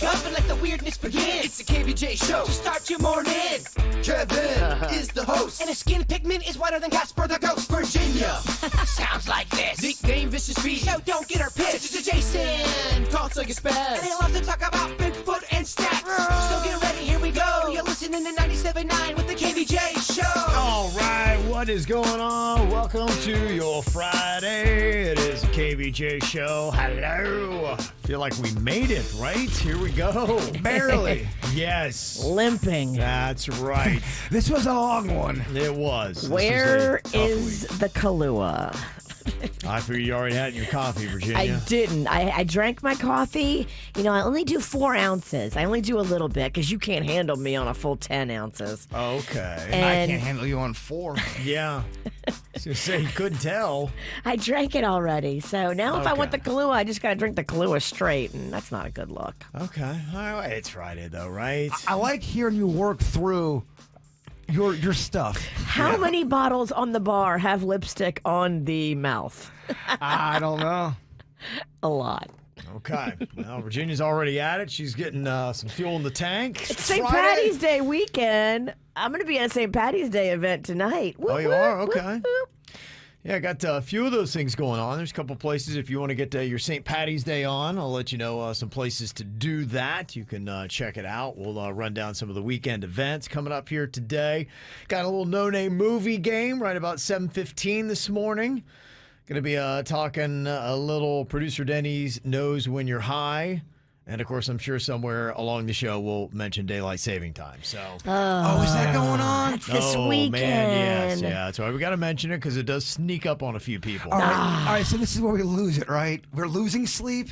wake up and let the weirdness begin. It's the KVJ Show to start your morning. Kevin is the host, and his skin pigment is whiter than Casper the Ghost. Virginia sounds like this. Nickname Vicious Bee, so don't get her pissed. It's Jason, called so you spaz, and he loves to talk about Bigfoot and stats. So get ready, here we go. You're listening to 97.9 with the KVJ Show. All right, what is going on? Welcome to your Friday. It is the KVJ Show. Hello. Feel like we made it, right? Here we go. Barely. Yes. Limping. That's right. This was a long one. It was. Where is the Kahlua? I figured you already had your coffee, Virginia. I didn't. I drank my coffee. You know, I only do 4 ounces. I only do a little bit because you can't handle me on a full 10 ounces. Okay. And I can't handle you on 4. Yeah. I was going to say, you couldn't tell. I drank it already. So now if I want the Kahlua, I just got to drink the Kahlua straight, and that's not a good look. Okay. All right. It's Friday, though, right? I like hearing you work through your stuff. How many bottles on the bar have lipstick on the mouth? I don't know. A lot. Okay. Well, Virginia's already at it. She's getting some fuel in the tank. It's St. Patty's Day weekend. I'm going to be at a St. Patty's Day event tonight. Oh, you are? Okay. Yeah, I got a few of those things going on. There's a couple places if you want to get your St. Patty's Day on. I'll let you know some places to do that. You can check it out. We'll run down some of the weekend events coming up here today. Got a little no-name movie game right about 7:15 this morning. Going to be talking a little producer Dennys knows when you're high. And, of course, I'm sure somewhere along the show we'll mention daylight saving time. So, is that going on? That's this weekend. Man, yes, yeah. That's why we got to mention it because it does sneak up on a few people. All right, so this is where we lose it, right? We're losing sleep?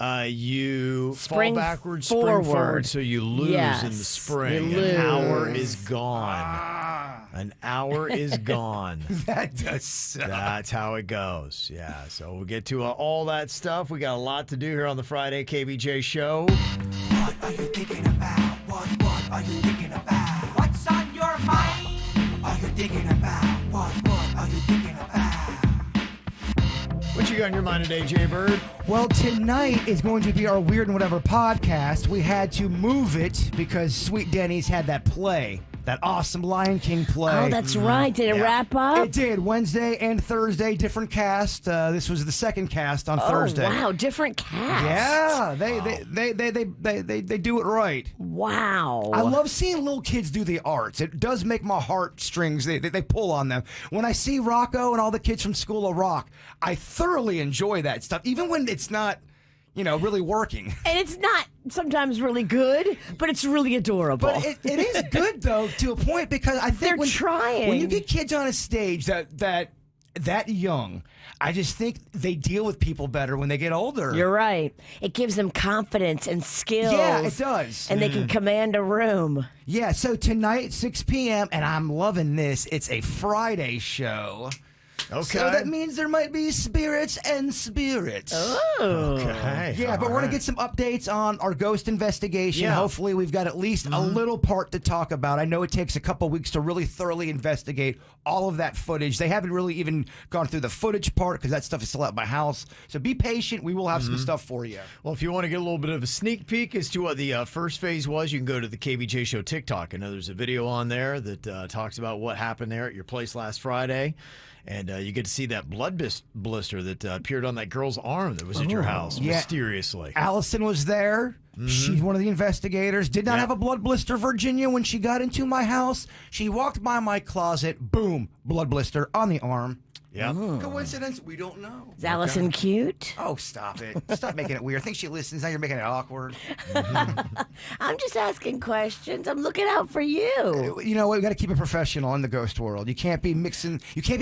You Spring fall backwards, forward. spring forward, so you lose Yes, in the spring. you An hour lose. is gone. An hour is gone. That does suck. That's how it goes. Yeah, so we'll get to all that stuff. We got a lot to do here on the Friday KVJ Show. What are you thinking about? What are you thinking about? What's on your mind? Are you thinking about? What are you thinking about? What you got on your mind today, Jbird? Well, tonight is going to be our Weird and Whatever podcast. We had to move it because Sweet Dennys had that play. That awesome Lion King play. Oh, that's right. Did it wrap up? It did. Wednesday and Thursday, different cast. This was the second cast on Thursday. Wow, different cast. Yeah, they do it right. Wow. I love seeing little kids do the arts. It does make my heartstrings, they pull on them. When I see Rocco and all the kids from School of Rock, I thoroughly enjoy that stuff, even when it's not, really working. And it's not sometimes really good, but it's really adorable. But it is good, though, to a point, because I think They're trying. when you get kids on a stage that young, I just think they deal with people better when they get older. You're right. It gives them confidence and skills. Yeah, it does. And they can command a room. Yeah, so tonight, 6 p.m., and I'm loving this. It's a Friday show. Okay. So that means there might be spirits and spirits. Oh. Okay. Yeah, but we're going to get some updates on our ghost investigation. Yeah. Hopefully we've got at least a little part to talk about. I know it takes a couple weeks to really thoroughly investigate all of that footage. They haven't really even gone through the footage part because that stuff is still at my house. So be patient. We will have some stuff for you. Well, if you want to get a little bit of a sneak peek as to what the first phase was, you can go to the KVJ Show TikTok. I know there's a video on there that talks about what happened there at your place last Friday. And you get to see that blood blister that appeared on that girl's arm that was at your house mysteriously. Allison was there. She's one of the investigators. Did not have a blood blister, Virginia, when she got into my house. She walked by my closet. Boom, blood blister on the arm. Yeah. Coincidence? We don't know. Is Allison cute? Oh, stop it. Stop making it weird. I think she listens. Now you're making it awkward. I'm just asking questions. I'm looking out for you. You know what? We got to keep it professional in the ghost world. You can't be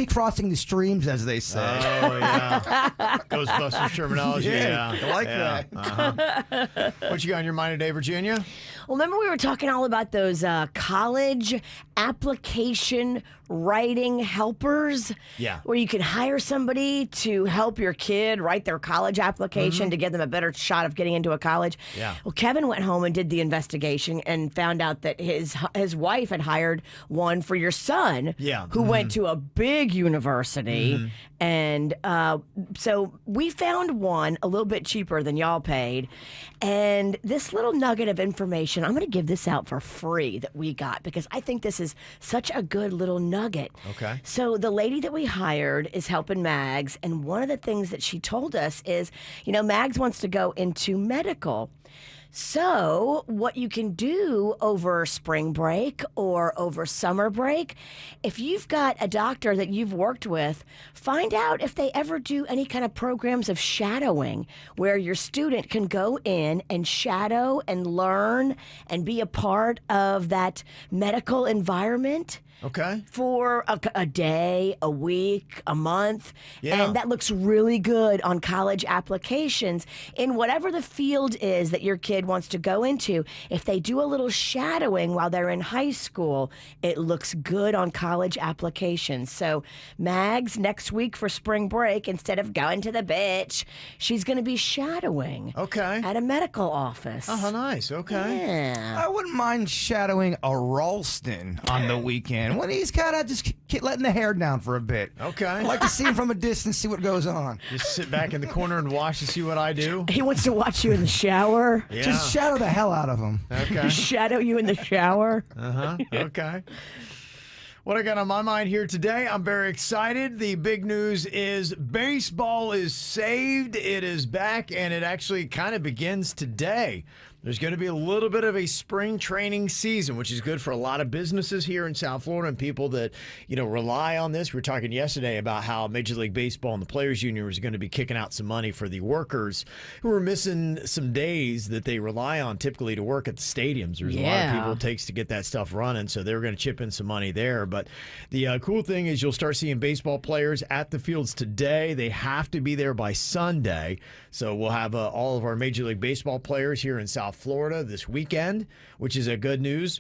crossing the streams, as they say. Oh, yeah. Ghostbusters terminology. Yeah. I like that. Uh-huh. What you got on your mind today, Virginia? Well, remember we were talking all about those college application writing helpers. Yeah. Where you can hire somebody to help your kid write their college application to give them a better shot of getting into a college. Yeah. Well, Kevin went home and did the investigation and found out that his wife had hired one for your son. Yeah. Who went to a big university. And so we found one a little bit cheaper than y'all paid. And this little nugget of information, I'm going to give this out for free that we got because I think this is such a good little nugget. Okay. So the lady that we hired is helping Mags. And one of the things that she told us is, Mags wants to go into medical. So, what you can do over spring break or over summer break, if you've got a doctor that you've worked with, find out if they ever do any kind of programs of shadowing where your student can go in and shadow and learn and be a part of that medical environment. Okay. For a day, a week, a month. Yeah. And that looks really good on college applications in whatever the field is that your kid wants to go into. If they do a little shadowing while they're in high school, it looks good on college applications. So Mags, next week for spring break, instead of going to the beach, she's going to be shadowing. Okay. At a medical office. Oh, nice. Okay. Yeah. I wouldn't mind shadowing a Ralston on the weekend when he's kind of just letting the hair down for a bit. Okay. I like to see him from a distance, see what goes on. Just sit back in the corner and watch and see what I do. He wants to watch you in the shower. Yeah. Just shadow the hell out of him. Okay. Shadow you in the shower. Okay. What I got on my mind here today, I'm very excited. The big news is baseball is saved. It is back, and it actually kind of begins today. There's going to be a little bit of a spring training season, which is good for a lot of businesses here in South Florida and people that, rely on this. We were talking yesterday about how Major League Baseball and the Players Union was going to be kicking out some money for the workers who are missing some days that they rely on typically to work at the stadiums. There's a lot of people it takes to get that stuff running, so they were going to chip in some money there. But the cool thing is you'll start seeing baseball players at the fields today. They have to be there by Sunday. So we'll have all of our Major League Baseball players here in South Florida this weekend, which is a good news.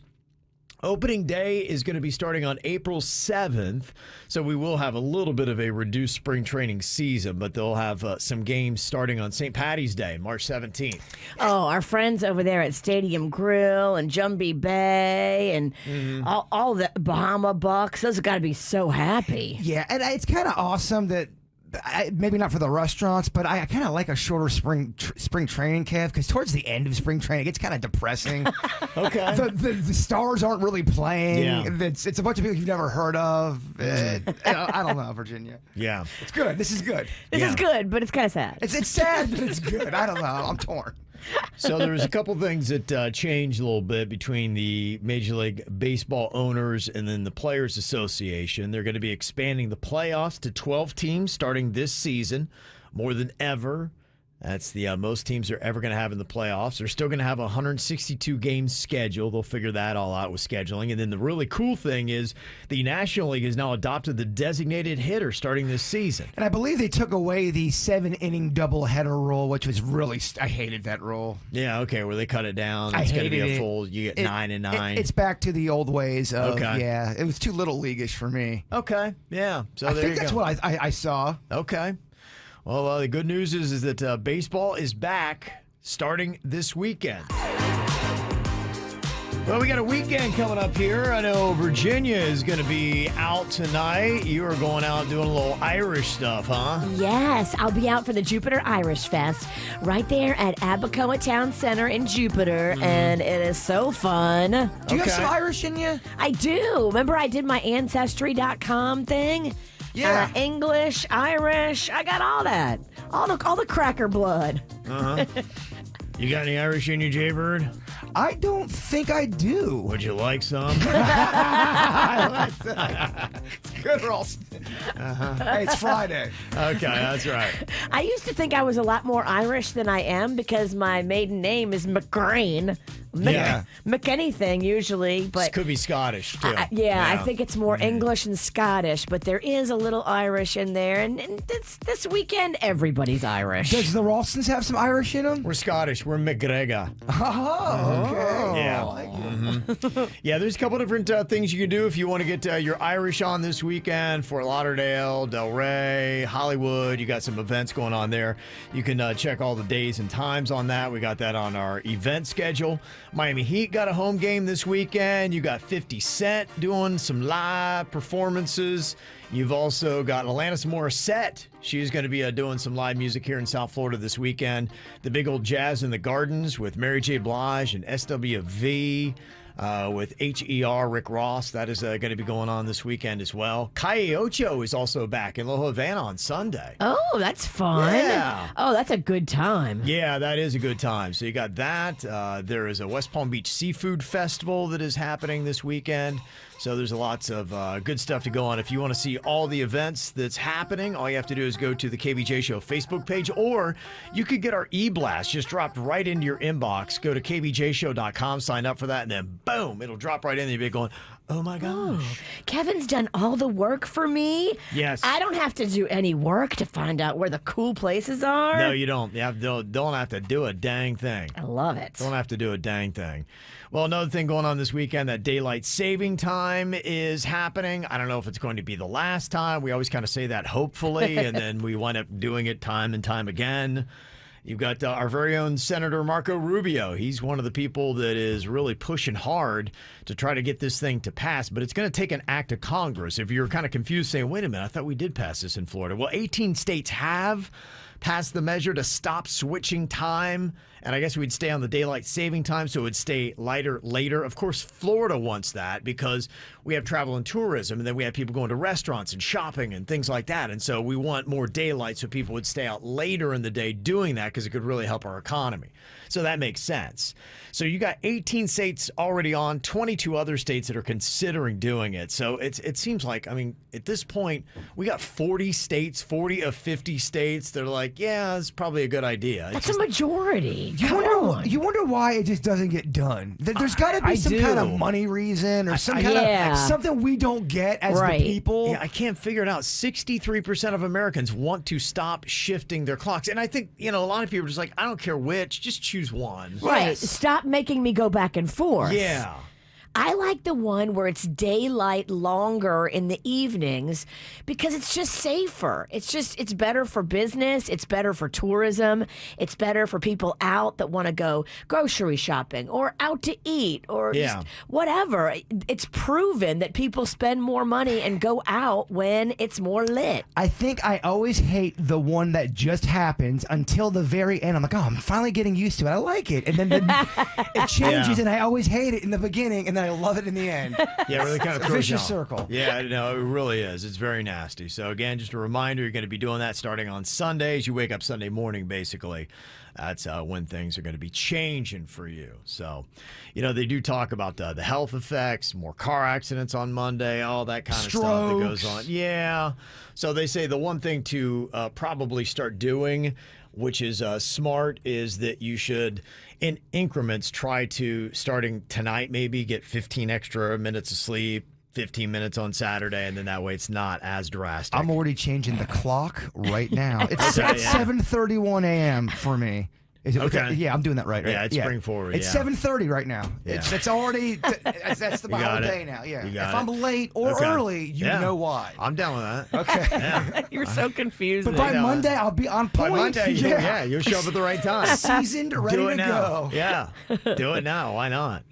Opening day is going to be starting on April 7th, so we will have a little bit of a reduced spring training season, but they'll have some games starting on St. Patty's Day, March 17th. Oh, our friends over there at Stadium Grill and Jumbie Bay and all the Bahama Bucks, those have got to be so happy. Yeah, and it's kind of awesome that maybe not for the restaurants, but I kind of like a shorter spring training, Kev, because towards the end of spring training, it's kind of depressing. Okay. The stars aren't really playing. Yeah. It's a bunch of people you've never heard of. I don't know, Virginia. Yeah. It's good. This is good. This is good, but it's kind of sad. It's sad, but it's good. I don't know. I'm torn. So there was a couple things that changed a little bit between the Major League Baseball owners and then the Players Association. They're going to be expanding the playoffs to 12 teams starting this season, more than ever. That's the most teams they're ever going to have in the playoffs. They're still going to have a 162-game schedule. They'll figure that all out with scheduling. And then the really cool thing is the National League has now adopted the designated hitter starting this season. And I believe they took away the 7-inning doubleheader rule, which was really I hated that rule. Yeah, okay, where they cut it down. I It's going to be hated a it. full, you get 9 and 9. It's back to the old ways of, Okay. yeah, it was too little leaguish for me. Okay, yeah. So I there think you that's go. what I saw. Okay. Well, the good news is that baseball is back starting this weekend. Well, we got a weekend coming up here. I know Virginia is going to be out tonight. You are going out doing a little Irish stuff, huh? Yes, I'll be out for the Jupiter Irish Fest right there at Abacoa Town Center in Jupiter, and it is so fun. Do you have Okay. some Irish in you? I do. Remember I did my Ancestry.com thing? Yeah. English, Irish, I got all that. All the cracker blood. You got any Irish in you, Jbird? I don't think I do. Would you like some? It's good, Ralston. Hey, it's Friday. Okay, that's right. I used to think I was a lot more Irish than I am because my maiden name is McGrain, anything usually, but Could be Scottish, too. I think it's more English and Scottish, but there is a little Irish in there, and this weekend everybody's Irish. Does the Ralstons have some Irish in them? We're Scottish. We're McGregor. Oh, okay. Yeah. I like it. Yeah, there's a couple different things you can do if you want to get your Irish on this weekend. Fort Lauderdale, Delray, Hollywood. You got some events going on there. You can check all the days and times on that. We got that on our event schedule. Miami Heat got a home game this weekend. You got 50 Cent doing some live performances. You've also got Alanis Morissette. She's going to be doing some live music here in South Florida this weekend. The big old Jazz in the Gardens with Mary J. Blige and SWV. With HER, Rick Ross. That is going to be going on this weekend as well. Calle Ocho is also back in La Havana on Sunday. Oh, that's fun. Yeah. Oh, that's a good time. Yeah, that is a good time. So you got that. There is a West Palm Beach Seafood Festival that is happening this weekend. So there's lots of good stuff to go on. If you want to see all the events that's happening, all you have to do is go to the KVJ Show Facebook page, or you could get our e-blast just dropped right into your inbox. Go to kvjshow.com, sign up for that, and then boom, it'll drop right in there. You'll be going, oh my gosh. Kevin's done all the work for me. Yes. I don't have to do any work to find out where the cool places are. No, you don't. Don't have to do a dang thing. I love it. Don't have to do a dang thing. Well, another thing going on this weekend, that daylight saving time is happening. I don't know if it's going to be the last time. We always kind of say that hopefully, and then we wind up doing it time and time again. You've got our very own Senator Marco Rubio. He's one of the people that is really pushing hard to try to get this thing to pass, but it's going to take an act of Congress. If you're kind of confused saying, wait a minute, I thought we did pass this in Florida. Well, 18 states have passed the measure to stop switching time, and I guess we'd stay on the daylight saving time, so it would stay lighter later. Of course, Florida wants that because we have travel and tourism, and then we have people going to restaurants and shopping and things like that, and so we want more daylight so people would stay out later in the day doing that because it could really help our economy. So that makes sense. So you got 18 states already on, 22 other states that are considering doing it. So it seems like, I mean, at this point, we got 40 states, 40 of 50 states. They're like, yeah, it's probably a good idea. That's a majority. You wonder why it just doesn't get done. There's got to be some kind of money reason or some kind of something we don't get as the people. Yeah, I can't figure it out. 63% of Americans want to stop shifting their clocks. And I think, a lot of people are just like, I don't care which, just choose one. Right. Yes. Stop making me go back and forth. Yeah. I like the one where it's daylight longer in the evenings because it's just safer. It's better for business. It's better for tourism. It's better for people out that want to go grocery shopping or out to eat or just whatever. It's proven that people spend more money and go out when it's more lit. I think I always hate the one that just happens until the very end. I'm like, oh, I'm finally getting used to it. I like it. And then it changes and I always hate it in the beginning and then I love it in the end. Yeah, really kind of a vicious circle. Yeah, no, it really is. It's very nasty. So again, just a reminder, you're going to be doing that starting on Sundays. You wake up Sunday morning, basically. That's when things are going to be changing for you. So, they do talk about the health effects, more car accidents on Monday, all that kind of stuff that goes on. Yeah. So they say the one thing to probably start doing, which is smart, is that you should, in increments, try to, starting tonight, maybe get 15 extra minutes of sleep, 15 minutes on Saturday, and then that way it's not as drastic. I'm already changing the clock right now. It's 7:31 a.m. for me. Is it okay? Yeah, I'm doing that right. Yeah, it's spring forward. It's 7:30 right now. Yeah. It's already that's my whole day now. Yeah. If I'm late or early, you know why. I'm down with that. Okay. Yeah. You're so confused. But by Monday, I'll be on point. By Monday, you'll show up at the right time. Seasoned, ready to go. Yeah, do it now. Why not?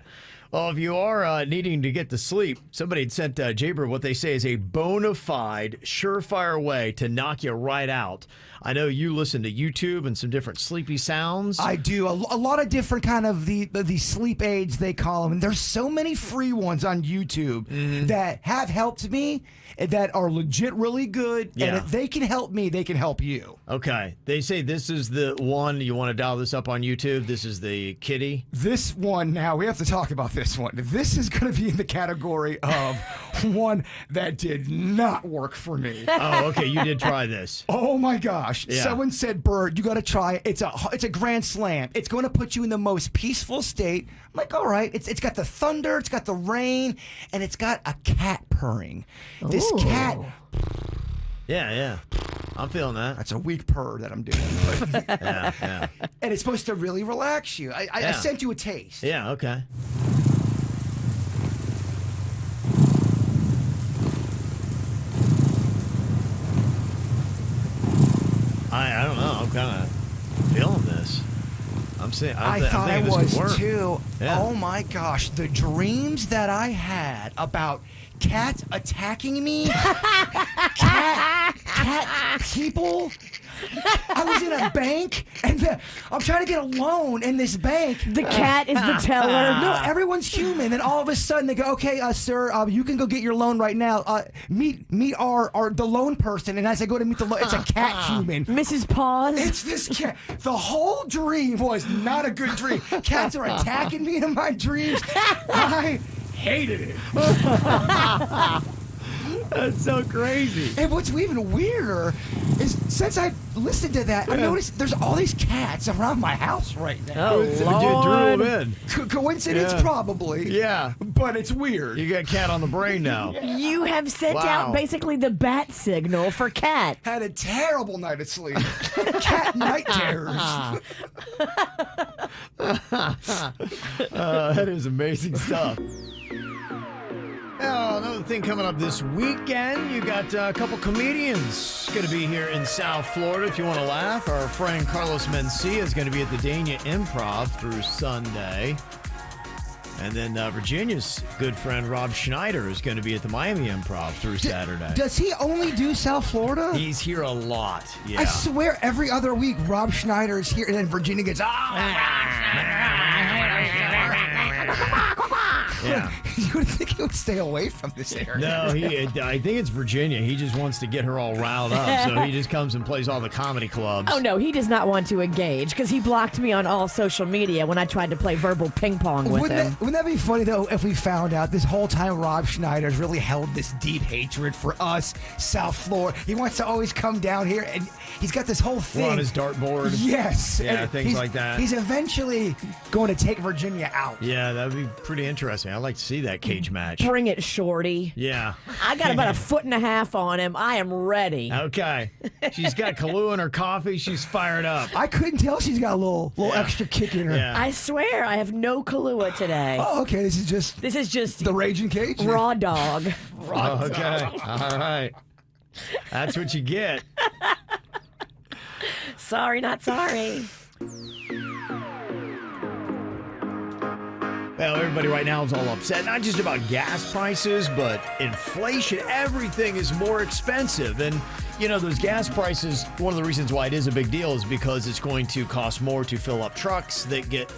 Well, if you are needing to get to sleep, somebody had sent Jbird what they say is a bona fide, surefire way to knock you right out. I know you listen to YouTube and some different sleepy sounds. I do. A lot of different kind of the sleep aids, they call them. And there's so many free ones on YouTube that have helped me, that are legit really good. Yeah. And if they can help me, they can help you. Okay. They say this is the one. You want to dial this up on YouTube? This is the kitty? This one now, we have to talk about this. this one. This is going to be in the category of one that did not work for me. Oh, okay. You did try this. Oh my gosh. Yeah. Someone said, Bird, you got to try it. It's a grand slam. It's going to put you in the most peaceful state. I'm like, all right. It's got the thunder, it's got the rain, and it's got a cat purring. This Ooh. cat, Yeah. I'm feeling that. that's a weak purr that I'm doing. But, Yeah. and it's supposed to really relax you. I Yeah. sent you a taste. Yeah, okay. I don't know. I'm kind of feeling this. I'm saying I thought I thinking this could was work. too. Yeah. Oh my gosh, the dreams that I had about cats attacking me, cat people. I was in a bank and I'm trying to get a loan in this bank. The cat is the teller. No, everyone's human. Then all of a sudden they go, "Okay, sir, you can go get your loan right now. Meet the loan person." And as I go to meet the loan, it's a cat human. Mrs. Paws. It's this cat. The whole dream was not a good dream. Cats are attacking me in my dreams. I hated it. That's so crazy. And what's even weirder is since I listened to that, I noticed there's all these cats around my house right now. Oh, You drew Lord. them in. Coincidence, Yeah. probably. Yeah. But it's weird. You got cat on the brain now. You have sent Wow. out basically the bat signal for cat. Had a terrible night of sleep. Cat night terrors. That is amazing stuff. Now, another thing coming up this weekend, you got a couple comedians going to be here in South Florida. If you want to laugh, our friend Carlos Mencia is going to be at the Dania Improv through Sunday. And then Virginia's good friend Rob Schneider is going to be at the Miami Improv through Saturday. Does he only do South Florida? He's here a lot. Yeah. I swear every other week Rob Schneider is here and then Virginia gets, Yeah. You would think he would stay away from this area. No, I think it's Virginia. He just wants to get her all riled up, so he just comes and plays all the comedy clubs. Oh, no, he does not want to engage because he blocked me on all social media when I tried to play verbal ping pong with him. Wouldn't that be funny, though, if we found out this whole time Rob Schneider's really held this deep hatred for us, South Florida? He wants to always come down here, and he's got this whole thing. We're on his dartboard. Yes. Yeah, and things like that. He's eventually going to take Virginia out. Yeah, that would be pretty interesting. I'd like to see that cage match. Bring it, shorty. Yeah. I got about 1.5 feet on him. I am ready. Okay. She's got Kahlua in her coffee. She's fired up. I couldn't tell she's got a little extra kick in her. Yeah. I swear I have no Kahlua today. Oh, okay. This is just the raging cage. raw dog. Oh, okay. All right. That's what you get. Sorry, not sorry. Well, everybody right now is all upset, not just about gas prices, but inflation. Everything is more expensive. And, you know, those gas prices, one of the reasons why it is a big deal is because it's going to cost more to fill up trucks that get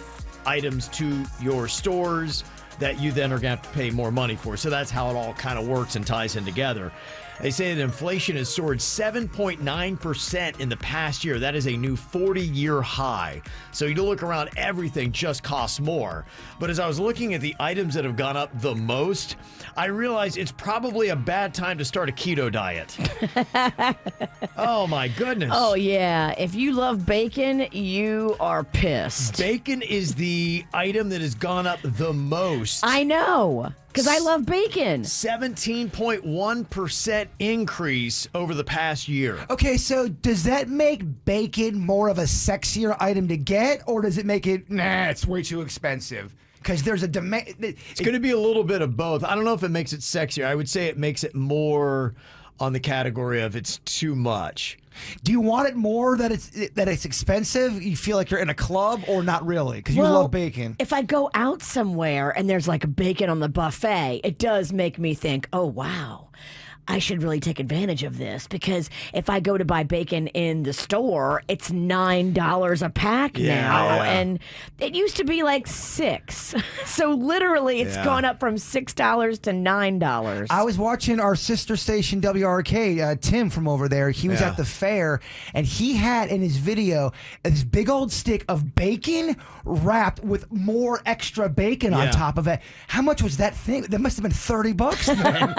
items to your stores that you then are going to have to pay more money for. So that's how it all kind of works and ties in together. They say that inflation has soared 7.9% in the past year. That is a new 40-year high. So you look around, everything just costs more. But as I was looking at the items that have gone up the most, I realized it's probably a bad time to start a keto diet. Oh, my goodness. Oh, yeah. If you love bacon, you are pissed. Bacon is the item that has gone up the most. I know, because I love bacon. 17.1% increase over the past year. Okay, so does that make bacon more of a sexier item to get, or does it make it, nah, it's way too expensive? Because there's a demand. It's going to be a little bit of both. I don't know if it makes it sexier. I would say it makes it more on the category of it's too much. Do you want it more that it's expensive? You feel like you're in a club, or not really? Because you love bacon. If I go out somewhere and there's like bacon on the buffet, it does make me think, oh, wow. I should really take advantage of this because if I go to buy bacon in the store, it's $9 a pack now. Yeah. And it used to be like $6. So literally it's gone up from $6 to $9. I was watching our sister station WRK, Tim from over there. He was at the fair, and he had in his video this big old stick of bacon wrapped with more extra bacon on top of it. How much was that thing? That must have been $30 then.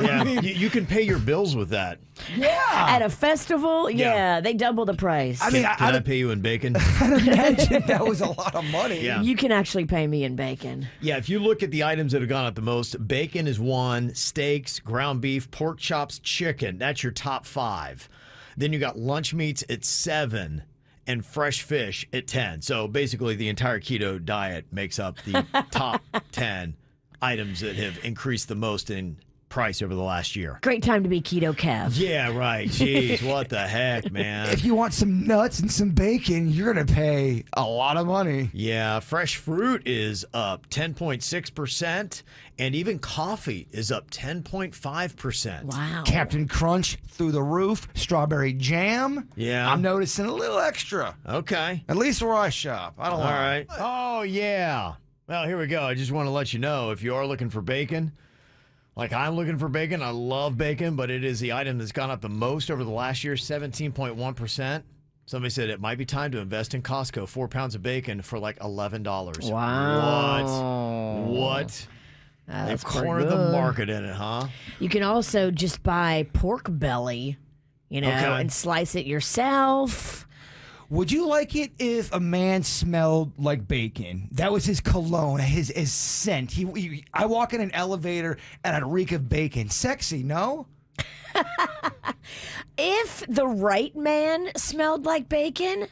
Yeah, you can pay your bills with that. At a festival, they double the price. I mean, Can I pay you in bacon? I imagine that was a lot of money. Yeah. You can actually pay me in bacon. Yeah, if you look at the items that have gone up the most, bacon is 1, steaks, ground beef, pork chops, chicken. That's your top 5. Then you got lunch meats at 7 and fresh fish at 10. So basically the entire keto diet makes up the top 10 items that have increased the most in price over the last year. Great time to be keto, Kev. Yeah, right. Jeez, what the heck, man? If you want some nuts and some bacon, you're going to pay a lot of money. Yeah, fresh fruit is up 10.6%, and even coffee is up 10.5%. Wow. Captain Crunch through the roof, strawberry jam. Yeah. I'm noticing a little extra. Okay. At least where I shop. I don't All know. right. Oh, yeah. Well, here we go. I just want to let you know, if you are looking for bacon, like I'm looking for bacon, I love bacon, but it is the item that's gone up the most over the last year, 17.1%. Somebody said it might be time to invest in Costco, 4 pounds of bacon for like $11. Wow. What? That's They've cornered the market in it, huh? You can also just buy pork belly, and slice it yourself. Would you like it if a man smelled like bacon? That was his cologne, his scent. I walk in an elevator and I'd reek of bacon. Sexy, no? If the right man smelled like bacon,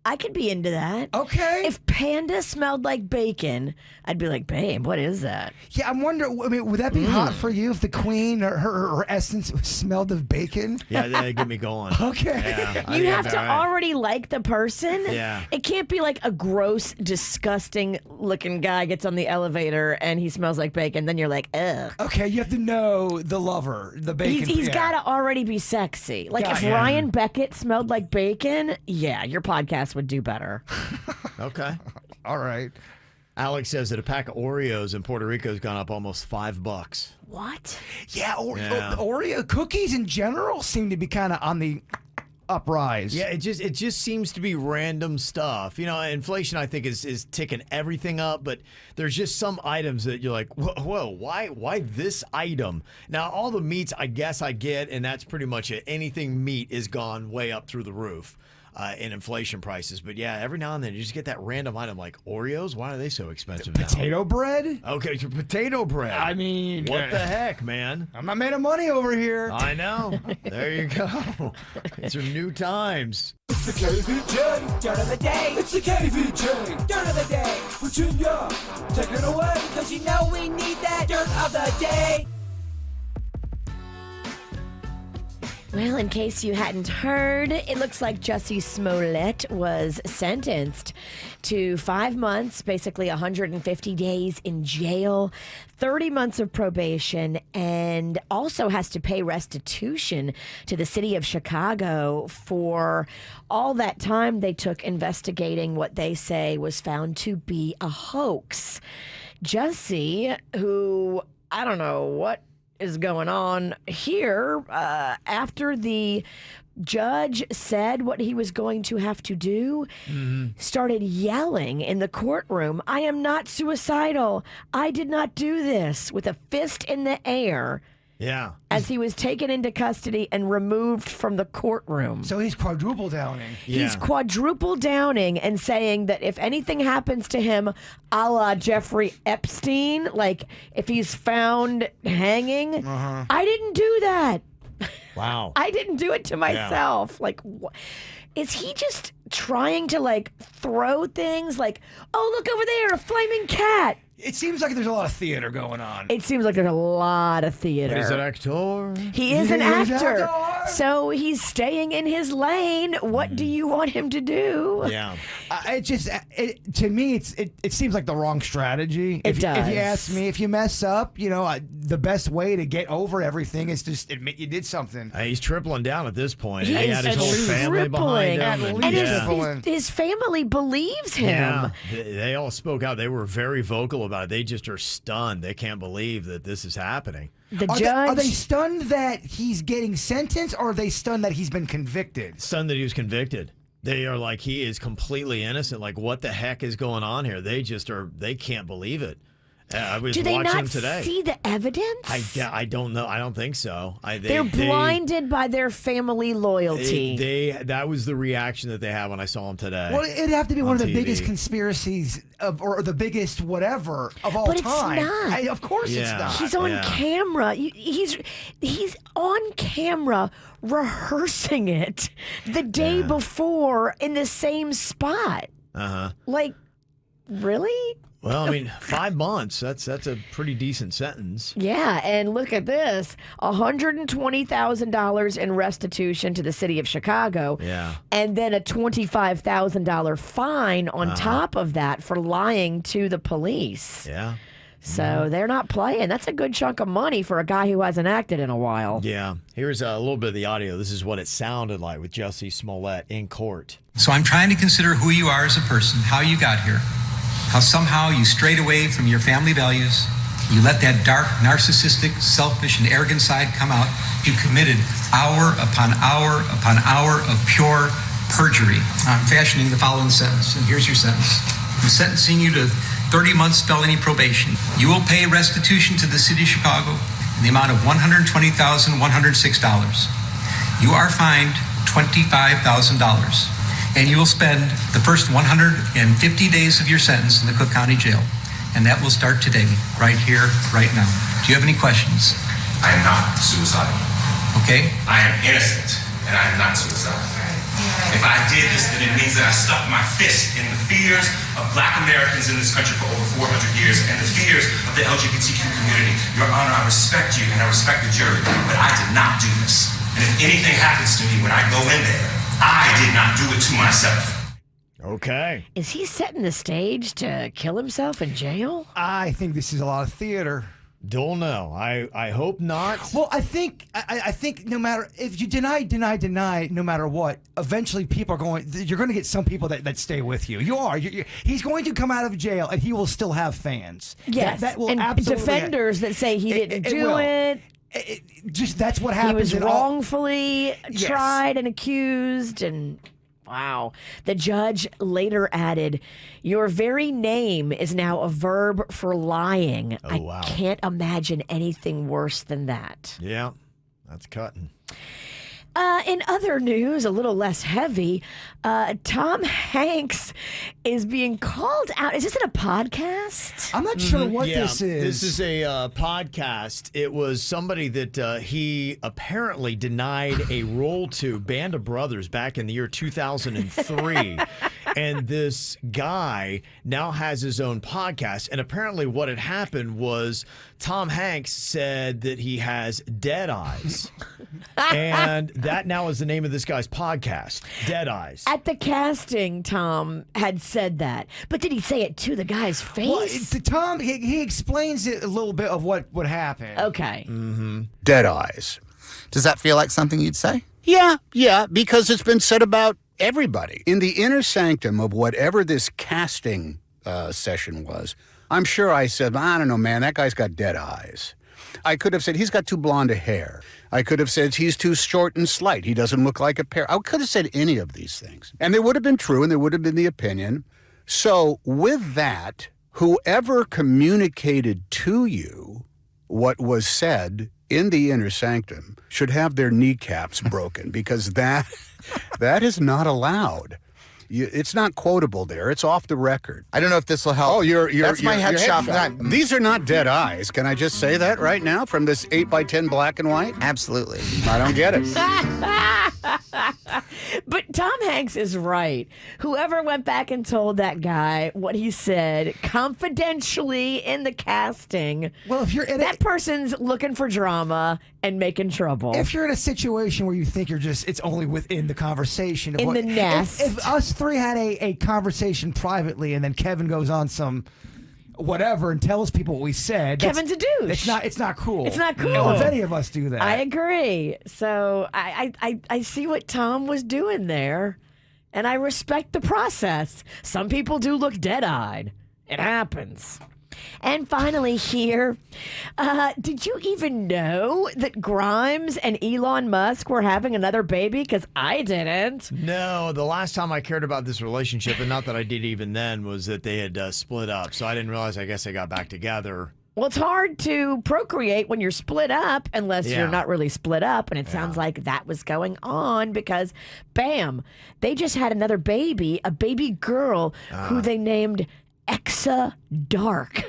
I could be into that. Okay. If Panda smelled like bacon, I'd be like, babe, what is that? Yeah, I'm wondering, I mean, would that be hot for you if the queen or her essence smelled of bacon? Yeah, that'd get me going. Okay. Yeah, You have to already like the person. Yeah. It can't be like a gross, disgusting looking guy gets on the elevator and he smells like bacon. Then you're like, ugh. Okay, you have to know the lover, the bacon. He's got to already be sexy. Like if Ryan Beckett smelled like bacon, yeah, your podcast would do better. Okay. All right. Alex says that a pack of Oreos in Puerto Rico has gone up almost $5. What? Yeah, Yeah. Oreo cookies in general seem to be kind of on the uprise. Yeah, it just seems to be random stuff. Inflation I think is ticking everything up, but there's just some items that you're like, whoa, why this item? Now all the meats I guess I get, and that's pretty much it. Anything meat is gone way up through the roof. In inflation prices. But yeah, every now and then you just get that random item like Oreos. Why are they so expensive now? Potato bread? Okay, so potato bread. I mean, what the heck, man? I'm not made of money over here. I know. There you go. These are new times. It's the KVJ Dirt of the Day. It's the KVJ Dirt of the Day. Virginia, take it away. Cause you know we need that Dirt of the Day. Well, in case you hadn't heard, it looks like Jussie Smollett was sentenced to 5 months, basically 150 days in jail, 30 months of probation, and also has to pay restitution to the city of Chicago for all that time they took investigating what they say was found to be a hoax. Jussie, who, I don't know what is going on here, after the judge said what he was going to have to do, started yelling in the courtroom, "I am not suicidal. I did not do this," with a fist in the air. Yeah. As he was taken into custody and removed from the courtroom. So he's quadruple downing. He's quadruple downing and saying that if anything happens to him, a la Jeffrey Epstein, like if he's found hanging, I didn't do that. Wow. I didn't do it to myself. Like, is he just trying to like throw things like, oh, look over there, a flaming cat? It seems like there's a lot of theater going on. It seems like there's a lot of theater. He's an actor. He is an He's an actor. actor. So he's staying in his lane. What do you want him to do? Yeah. it just to me it seems like the wrong strategy. If you ask me, if you mess up, the best way to get over everything is just admit you did something. He's tripling down at this point. He he had his whole family behind him. And his family believes him. Yeah, they all spoke out. They were very vocal about it. They just are stunned. They can't believe that this is happening. Are they stunned that he's getting sentenced, or are they stunned that he's been convicted? Stunned that he was convicted. They are like, he is completely innocent. Like, what the heck is going on here? They just are. They can't believe it. I was Do they watching not him today. see the evidence? I don't know. I don't think so. They're blinded by their family loyalty. That was the reaction that they had when I saw him today. Well, it'd have to be one of the TV. biggest conspiracies or the biggest whatever of all But time. it's not. Of course it's Yeah. not. He's on camera. He's on camera rehearsing it the day before in the same spot. Like, really? Well, I mean, 5 months, that's a pretty decent sentence. Yeah, and look at this. $120,000 in restitution to the city of Chicago. Yeah. And then a $25,000 fine on top of that for lying to the police. Yeah. So they're not playing. That's a good chunk of money for a guy who hasn't acted in a while. Yeah. Here's a little bit of the audio. This is what it sounded like with Jussie Smollett in court. So I'm trying to consider who you are as a person, how you got here, how somehow you strayed away from your family values. You let that dark, narcissistic, selfish, and arrogant side come out. You committed hour upon hour upon hour of pure perjury. I'm fashioning the following sentence, and here's your sentence. I'm sentencing you to 30 months felony probation. You will pay restitution to the city of Chicago in the amount of $120,106. You are fined $25,000. And you will spend the first 150 days of your sentence in the Cook County Jail. And that will start today, right here, right now. Do you have any questions? I am not suicidal. Okay. I am innocent, and I am not suicidal. If I did this, then it means that I stuck my fist in the fears of Black Americans in this country for over 400 years and the fears of the LGBTQ community. Your Honor, I respect you, and I respect the jury, but I did not do this. And if anything happens to me when I go in there, I did not do it to myself. Okay. Is he setting the stage to kill himself in jail? I think this is a lot of theater. Don't know. I hope not. Well, I think no matter if you deny, no matter what, eventually people are you're going to get some people that stay with you. He's going to come out of jail and he will still have fans. Yes. That will and absolutely defenders that say he didn't do will. it. Just that's what happens. He was wrongfully tried and accused, and wow. The judge later added, "Your very name is now a verb for lying. Wow. I can't imagine anything worse than that." Yeah, that's cutting. In other news, a little less heavy, Tom Hanks is being called out. Is this in a podcast? I'm not sure what this is. This is a podcast. It was somebody that he apparently denied a role to, Band of Brothers, back in the year 2003. And this guy now has his own podcast. And apparently what had happened was Tom Hanks said that he has dead eyes. And that now is the name of this guy's podcast, Dead Eyes. At the casting, Tom had said that. But did he say it to the guy's face? Well, Tom, he explains it a little bit of what would happen. Okay. Dead eyes. Does that feel like something you'd say? Yeah, because it's been said about everybody. In the inner sanctum of whatever this casting session was, I'm sure I said, I don't know, man, that guy's got dead eyes. I could have said, he's got too blonde a hair. I could have said, he's too short and slight. He doesn't look like a pear. I could have said any of these things. And they would have been true, and they would have been the opinion. So with that, whoever communicated to you what was said in the inner sanctum should have their kneecaps broken, because that is not allowed. It's not quotable there. It's off the record. I don't know if this will help. Oh, that's my headshot. These are not dead eyes. Can I just say that right now from this 8x10 black and white? Absolutely. I don't get it. But Tom Hanks is right. Whoever went back and told that guy what he said confidentially in the casting, well, if you're in that person's looking for drama and making trouble. If you're in a situation where you think it's only within the conversation. Of In the nest. If us three had a conversation privately and then Kevin goes on some whatever and tells people what we said. Kevin's a douche. It's not cool. It's not cool. No, if any of us do that. I agree. So I see what Tom was doing there, and I respect the process. Some people do look dead-eyed. It happens. And finally here, did you even know that Grimes and Elon Musk were having another baby? Because I didn't. No, the last time I cared about this relationship, and not that I did even then, was that they had split up. So I didn't realize, I guess they got back together. Well, it's hard to procreate when you're split up unless Yeah. you're not really split up. And it sounds like that was going on because, bam, they just had another baby, a baby girl who they named Exa Dark.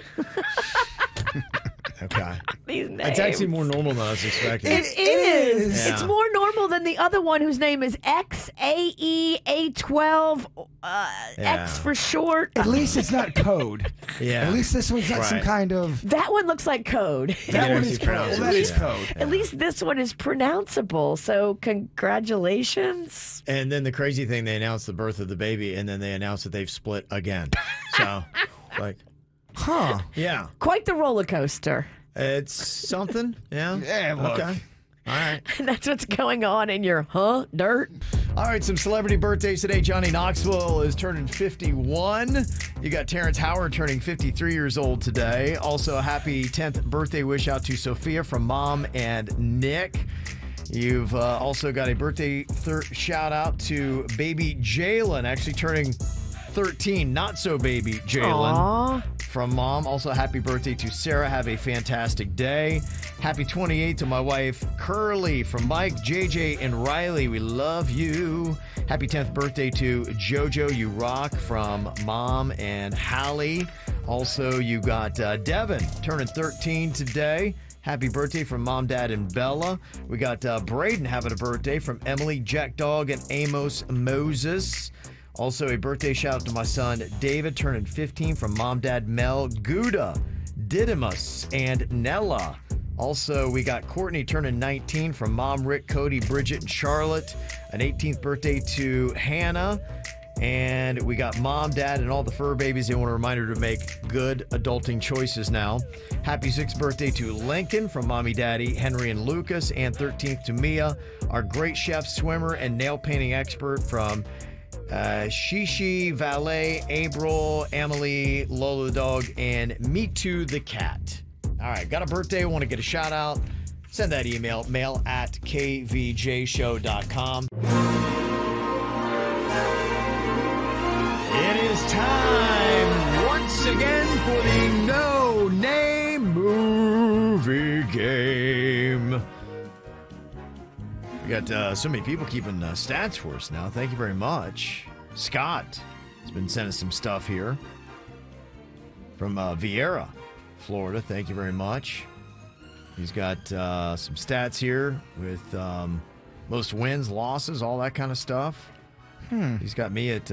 Okay. These names. It's actually more normal than I was expecting. It is. Yeah. It's more normal than the other one whose name is XAEA12, X for short. At least it's not code. Yeah. At least this one's got some Right. kind of. That one looks like code. That one actually is pronounce code. it, That is yeah. code. At least this one is pronounceable. So congratulations. And then the crazy thing, they announced the birth of the baby, and then they announced that they've split again. So, like, Huh. yeah. Quite the roller coaster. It's something. Yeah. Yeah, look. Okay. All right. And that's what's going on in your dirt. All right, some celebrity birthdays today. Johnny Knoxville is turning 51. You got Terrence Howard turning 53 years old today. Also, a happy 10th birthday wish out to Sophia from Mom and Nick. You've also got a birthday shout out to baby Jalen, actually turning 13. Not so baby Jalen. Aw. From Mom. Also, happy birthday to Sarah. Have a fantastic day. Happy 28 to my wife, Curly, from Mike, JJ, and Riley. We love you. Happy 10th birthday to JoJo. You rock, from Mom and Hallie. Also, you got Devin turning 13 today. Happy birthday from Mom, Dad, and Bella. We got Braden having a birthday from Emily, Jack Dog, and Amos Moses. Also, a birthday shout out to my son, David, turning 15 from Mom, Dad, Mel, Gouda, Didymus, and Nella. Also, we got Courtney turning 19 from Mom, Rick, Cody, Bridget, and Charlotte. An 18th birthday to Hannah. And we got Mom, Dad, and all the fur babies. They want a reminder to make good adulting choices now. Happy 6th birthday to Lincoln from Mommy, Daddy, Henry, and Lucas. And 13th to Mia, our great chef, swimmer, and nail painting expert from Shishi, Valet, April, Emily, Lola Dog, and Me Too the Cat. All right, got a birthday, want to get a shout out? Send that email, mail@kvjshow.com. It is time once again for the No Name Movie Game. We got so many people keeping stats for us now. Thank you very much. Scott has been sending some stuff here from Vieira, Florida. Thank you very much. He's got some stats here with most wins, losses, all that kind of stuff. He's got me at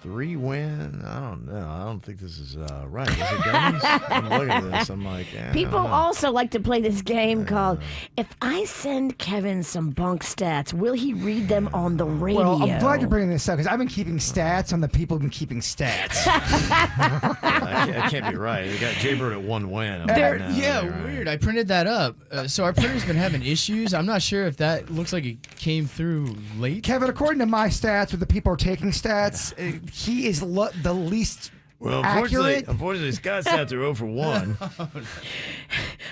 3 wins. I don't know. I don't think this is right. Is it Dennys? I'm looking at this. I'm like, People also like to play this game called If I Send Kevin Some Bunk Stats, Will He Read Them on the Radio? Well, I'm glad you're bringing this up because I've been keeping stats on the people who've been keeping stats. that can't be right. You got Jbird at 1 win. I'm like, no, Yeah, you're right. weird. I printed that up. So our printer's been having issues. I'm not sure if that looks like it came through late. Kevin, according to my stats, where the people are taking stats, he is the least Well, accurate. unfortunately, Scott's stats are 0 for 1.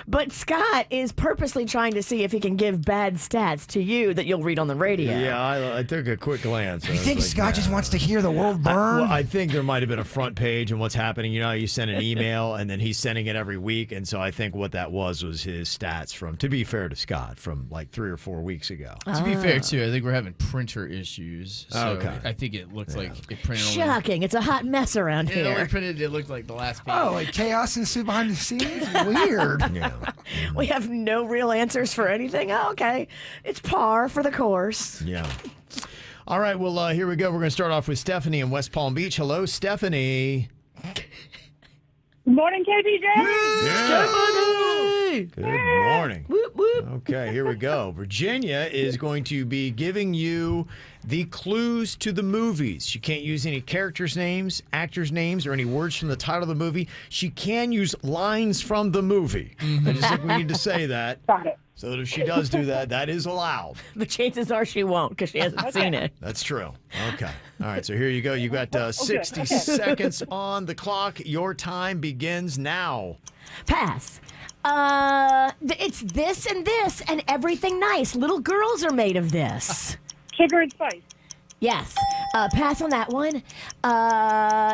But Scott is purposely trying to see if he can give bad stats to you that you'll read on the radio. Yeah, I took a quick glance. You think Scott just wants to hear the world burn? I think there might have been a front page and what's happening. You know, you send an email and then he's sending it every week. And so I think what that was his stats from, to be fair to Scott, from like 3 or 4 weeks ago. To be fair, too, I think we're having printer issues. So Okay. I think it looks like it printed only. Shocking. It's a hot mess around It here. only printed, it looked like the last page. Oh, like chaos ensued behind the scenes? Weird. Yeah. We have no real answers for anything. Oh, okay. It's par for the course. Yeah. All right, well, here we go. We're going to start off with Stephanie in West Palm Beach. Hello, Stephanie. Good morning, KVJ. Hey. Good morning. Whoop, whoop. Okay, here we go. Virginia is going to be giving you the clues to the movies. She can't use any characters' names, actors' names, or any words from the title of the movie. She can use lines from the movie. I just think we need to say that. Got it. So that if she does do that, that is allowed. But chances are she won't because she hasn't seen it. That's true. Okay. All right, so here you go. You got 60 seconds on the clock. Your time begins now. Pass. It's this and everything nice. Little girls are made of this. Sugar and spice. Yes. Pass on that one.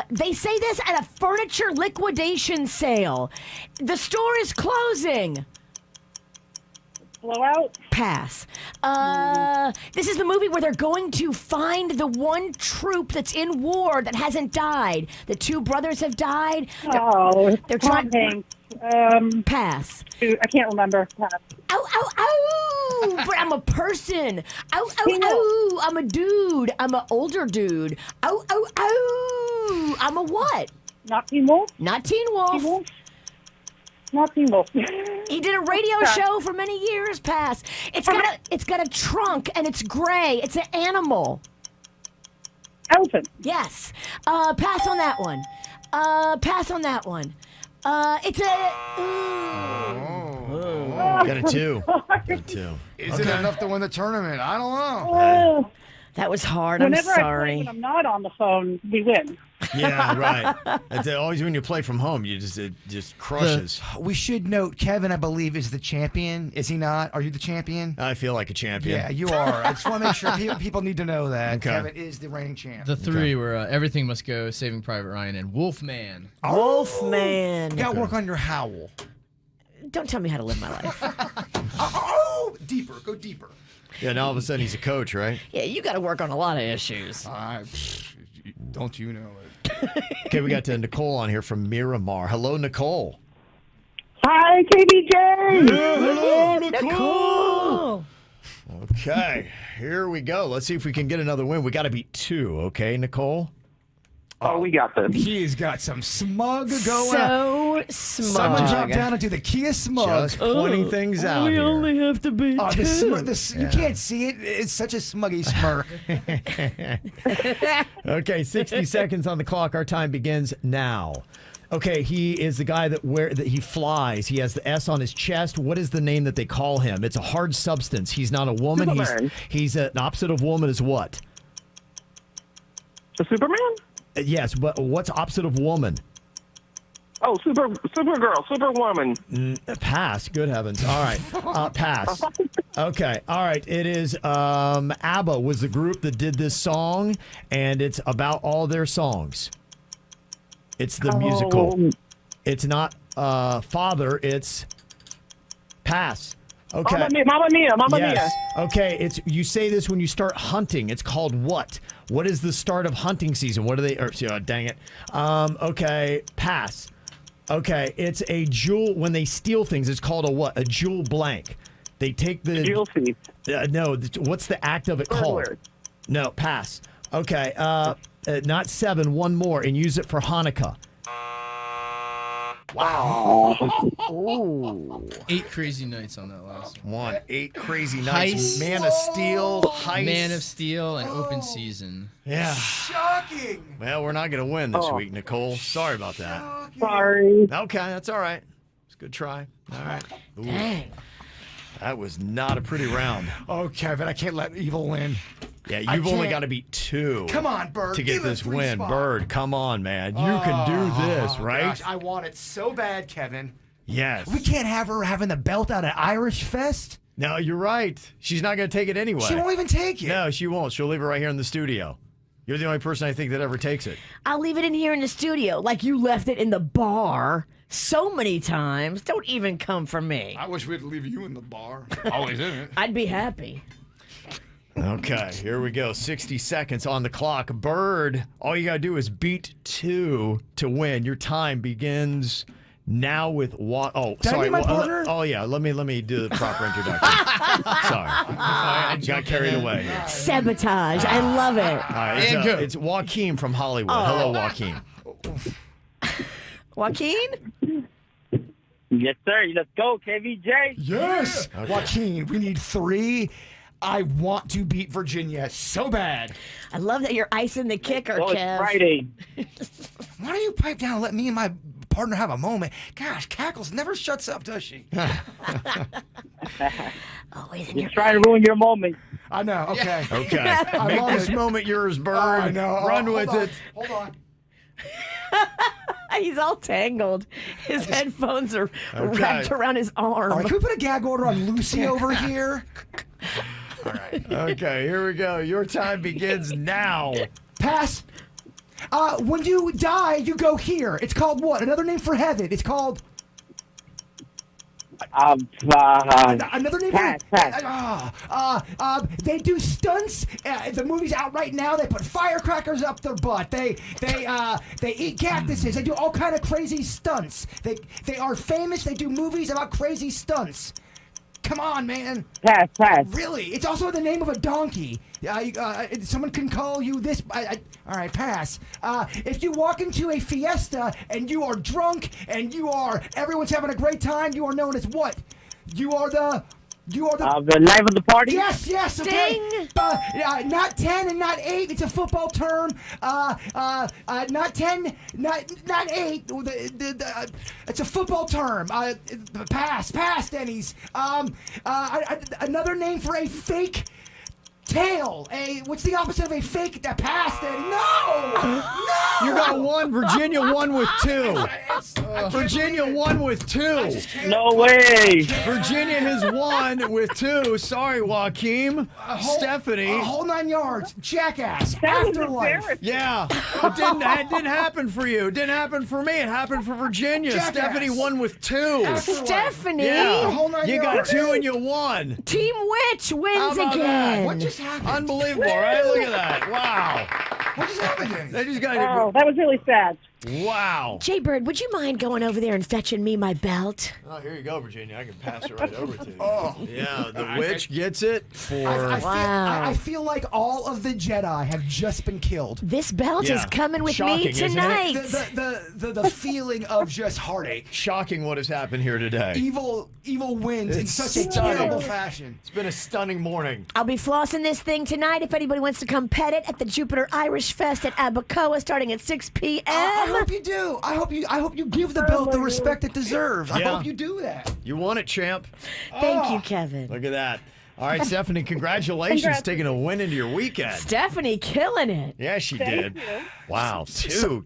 They say this at a furniture liquidation sale. The store is closing. Blowout. Pass. This is the movie where they're going to find the one troop that's in war that hasn't died. The two brothers have died. They're trying. Hank. Pass. I can't remember. Pass. Ow, ow, ow! But I'm a person. Ow, ow, ow! I'm a dude. I'm an older dude. Ow, ow, ow! I'm a what? Not Teen Wolf. Not Teen Wolf. Teen Wolf. Not Teen Wolf. He did a radio show for many years. Pass. It's got a trunk and it's gray. It's an animal. Elephant. Yes. Pass on that one. Pass on that one. It's a. Got a 2. Got a 2. Is it enough to win the tournament? I don't know. That was hard. Whenever I'm I sorry. play when I'm not on the phone, we win. Yeah, right. It's always when you play from home, it just crushes. We should note, Kevin, I believe, is the champion. Is he not? Are you the champion? I feel like a champion. Yeah, you are. I just want to make sure people need to know that. Okay. Kevin is the reigning champ. The three were Everything Must Go, Saving Private Ryan, and Wolfman. Wolfman. You got to work on your howl. Don't tell me how to live my life. Deeper. Go deeper. Yeah, now all of a sudden he's a coach, right? Yeah, you got to work on a lot of issues. Don't you know it? Okay, we got Nicole on here from Miramar. Hello, Nicole. Hi, KVJ. Hello, Nicole. Cool. Okay, here we go. Let's see if we can get another win. We got to beat 2, okay, Nicole? Oh, we got this. He's got some smug going So on. smug. Someone drop down into the Kia smug. Just pointing things out We here. only have to beat Oh, 2. You can't see it. It's such a smuggy smirk. Okay, 60 seconds on the clock. Our time begins now. Okay, he is the guy that he flies. He has the S on his chest. What is the name that they call him? It's a hard substance. He's not a woman. Superman. He's an opposite of woman is what? The Superman? Yes, but what's opposite of woman? Oh, Supergirl, Superwoman. Pass. Good heavens. All right. Pass. Okay. All right. It is ABBA was the group that did this song, and it's about all their songs. It's the musical. It's not Father. It's Pass. Okay. Mamma Mia. Yes. Okay. You say this when you start hunting. It's called what? What is the start of hunting season? What are they? Dang it. Okay. Pass. Okay. It's a jewel. When they steal things, it's called a what? A jewel blank. They take the Jewel thief. no. What's the act of it called? No. Pass. Okay. Not 7. One more, and use it for Hanukkah. Wow. Ooh. 8 crazy nights on that last one. 8 crazy nights. Heist. Man of Steel. Heist. Man of Steel and Open Season. Yeah. Shocking. Well, we're not going to win this week, Nicole. Sorry about that. Sorry. Okay, that's all right. It's a good try. All right. Ooh, Dang. that was not a pretty round. Oh, Kevin, I can't let evil win. Yeah, I you've only can't- got to beat 2. Come on, Bird. To get Give it a this 3 win. spot. Bird, come on, man. You can do this, right? Gosh, I want it so bad, Kevin. Yes. We can't have her having the belt out at Irish Fest. No, you're right. She's not going to take it anyway. She won't even take it. No, she won't. She'll leave it right here in the studio. You're the only person I think that ever takes it. I'll leave it in here in the studio like you left it in the bar so many times. Don't even come for me. I wish we'd leave you in the bar. Always in it. I'd be happy. Okay, here we go. 60 seconds on the clock. Bird, all you got to do is beat 2 to win. Your time begins now with what? Oh, Did I sorry. be my partner? Oh, yeah. Let me do the proper introduction. Sorry. I got carried away here. Sabotage. I love it. All right, And go. it's Joaquin from Hollywood. Hello, Joaquin. Joaquin? Yes, sir. Let's go, KVJ. Yes. Joaquin, we need 3. I want to beat Virginia so bad. I love that you're icing the kicker, Oh, it's Kev. Friday. Why don't you pipe down and let me and my partner have a moment? Gosh, Cackles never shuts up, does she? Always in You're your trying to ruin your moment. I know. Okay. Okay. I Make love this it. moment yours, Bird. Oh, I know. Run Hold with on. it. Hold on. He's all tangled. His headphones are Okay. wrapped around his arm. All right, can we put a gag order on Lucy over here? All right. Okay, here we go. Your time begins now. Pass. When you die, you go here. It's called what? Another name for heaven. It's called another name Pass. for they do stunts. The movie's out right now. They put firecrackers up their butt. They eat cactuses. They do all kind of crazy stunts. They are famous. They do movies about crazy stunts. Come on, man. Pass. Really? It's also the name of a donkey. Someone can call you this. All right, pass. If you walk into a fiesta and you are drunk and everyone's having a great time, you are known as what? You are the life of the party. Yes. Okay. Ding. Not 10 and not 8. It's a football term. Not 10, not 8. It's a football term. Pass, Dennys. Another name for a fake tail. What's the opposite of a fake? Pass, Denny. No. You got 1. Virginia won with 2. Virginia won with 2. No way. Virginia has won with 2. Sorry, Joaquin. Stephanie. Whole 9 yards. Jackass. That was Afterlife. embarrassing. Yeah, it didn't happen for you. It didn't happen for me. It happened for Virginia. Jackass. Stephanie won with 2. Stephanie. Yeah, whole 9 you got yards. 2 and you won. Team Witch How wins about again. that? What just happened? Unbelievable, right? Look at that. Wow. What just happened, Denny? They just got Oh, that was really sad. Wow. Jbird, would you mind going over there and fetching me my belt? Oh, here you go, Virginia. I can pass it right over to you. Oh. Yeah, the witch gets it for. I feel like all of the Jedi have just been killed. This belt Yeah. is coming with Shocking, me isn't it? tonight. The feeling of just heartache. Shocking what has happened here today. Evil wins in It's such a stunning. terrible fashion. It's been a stunning morning. I'll be flossing this thing tonight if anybody wants to come pet it at the Jupiter Irish Fest at Abacoa starting at 6 p.m. I hope you do. I hope you give the belt the respect it deserves. I Yeah. hope you do that. You won it, champ. Thank you, Kevin. Look at that. All right, Stephanie, congratulations Congrats. taking a win into your weekend. Stephanie killing it. Yeah, she Thank did. you. Wow,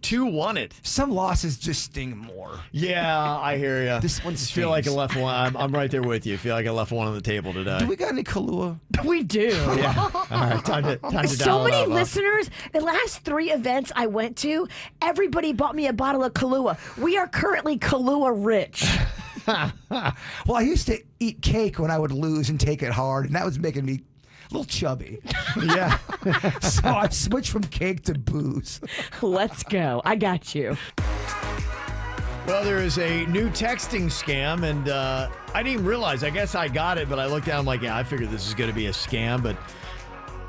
two won it. Some losses just sting more. Yeah, I hear you. This one feel like I stings. left one. I'm right there with you. Feel like I left one on the table today. Do we got any Kahlua? We do. Yeah. All right, time to So dial it many up, huh? listeners. The last 3 events I went to, everybody bought me a bottle of Kahlua. We are currently Kahlua rich. Well, I used to eat cake when I would lose and take it hard, and that was making me a little chubby. Yeah. So I switched from cake to booze. Let's go. I got you. Well, there is a new texting scam, and I didn't even realize. I guess I got it, but I looked down. I'm like, yeah, I figured this is going to be a scam. But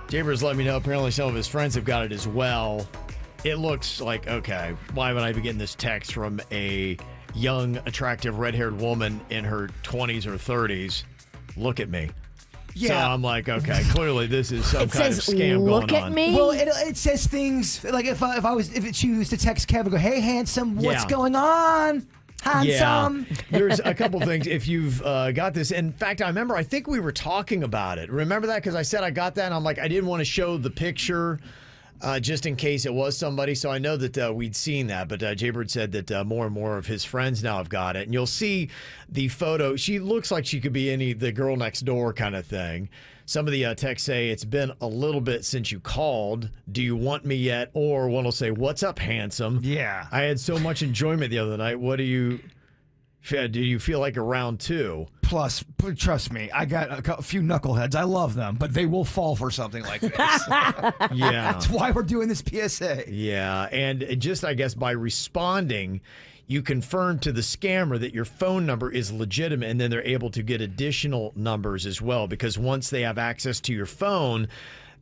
Jbird let me know. Apparently, some of his friends have got it as well. It looks like, okay, why would I be getting this text from a young, attractive, red-haired woman in her 20s or 30s? Look at me. Yeah. So I'm like, okay, clearly this is some It kind of says, scam look going at on. me. Well, it says things like if it's used to text Kevin, go, hey, handsome, what's Yeah. going on? Handsome. Yeah, there's a couple things. If you've got this, in fact, I think we were talking about it. Remember that? Because I said I got that, and I'm like, I didn't want to show the picture just in case it was somebody. So I know that we'd seen that, but Jbird said that more and more of his friends now have got it. And you'll see the photo. She looks like she could be the girl next door kind of thing. Some of the texts say, it's been a little bit since you called. Do you want me yet? Or one will say, what's up, handsome? Yeah. I had so much enjoyment the other night. Do you feel like a round 2? Plus, trust me, I got a few knuckleheads. I love them, but they will fall for something like this. Yeah. That's why we're doing this PSA. Yeah. And just, I guess, by responding, you confirm to the scammer that your phone number is legitimate, and then they're able to get additional numbers as well, because once they have access to your phone,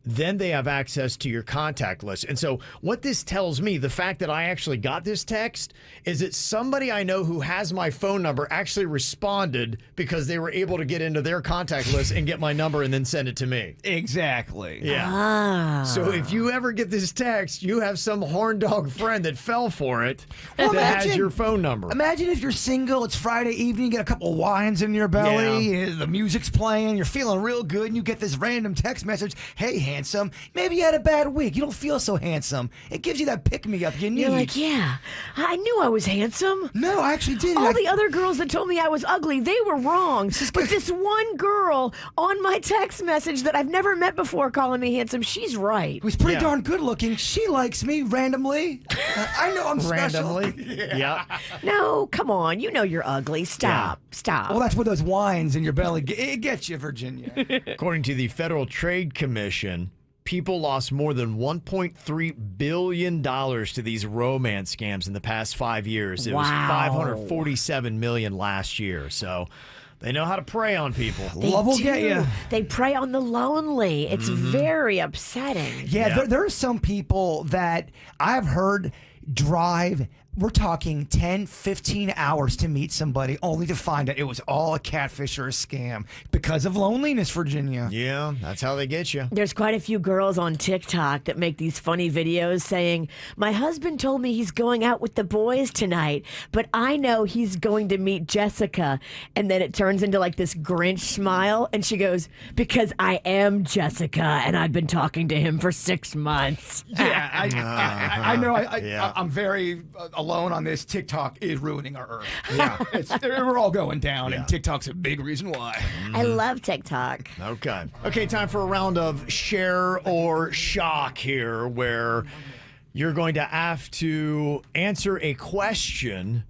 then they have access to your contact list. And so what this tells me, the fact that I actually got this text, is that somebody I know who has my phone number actually responded because they were able to get into their contact list and get my number and then send it to me. Exactly. Yeah. So if you ever get this text, you have some horn dog friend that fell for it that has your phone number. Imagine if you're single, it's Friday evening, you get a couple of wines in your belly, the music's playing, you're feeling real good, and you get this random text message, hey, handsome, maybe you had a bad week, you don't feel so handsome. It gives you that pick-me-up you need. You're like, yeah, I knew I was handsome. No, I actually didn't. All the other girls that told me I was ugly, they were wrong. But this one girl on my text message that I've never met before calling me handsome, she's right. Who's pretty darn good looking. She likes me randomly. I know I'm special. Randomly? Yeah. No, come on. You know you're ugly. Stop. Well, that's what those wines in your belly, it gets you, Virginia. According to the Federal Trade Commission, people lost more than $1.3 billion to these romance scams in the past 5 years. It was $547 million last year. So they know how to prey on people. Love will get you. They prey on the lonely. It's very upsetting. Yeah, there are some people that I've heard drive, we're talking 10, 15 hours to meet somebody only to find out it was all a catfish or a scam because of loneliness, Virginia. Yeah, that's how they get you. There's quite a few girls on TikTok that make these funny videos saying, my husband told me he's going out with the boys tonight, but I know he's going to meet Jessica. And then it turns into like this Grinch smile. And she goes, because I am Jessica and I've been talking to him for 6 months. Yeah, I know I'm very alone on this. TikTok is ruining our earth. Yeah, we're all going down, and TikTok's a big reason why. I love TikTok. Okay, time for a round of share or shock here, where you're going to have to answer a question,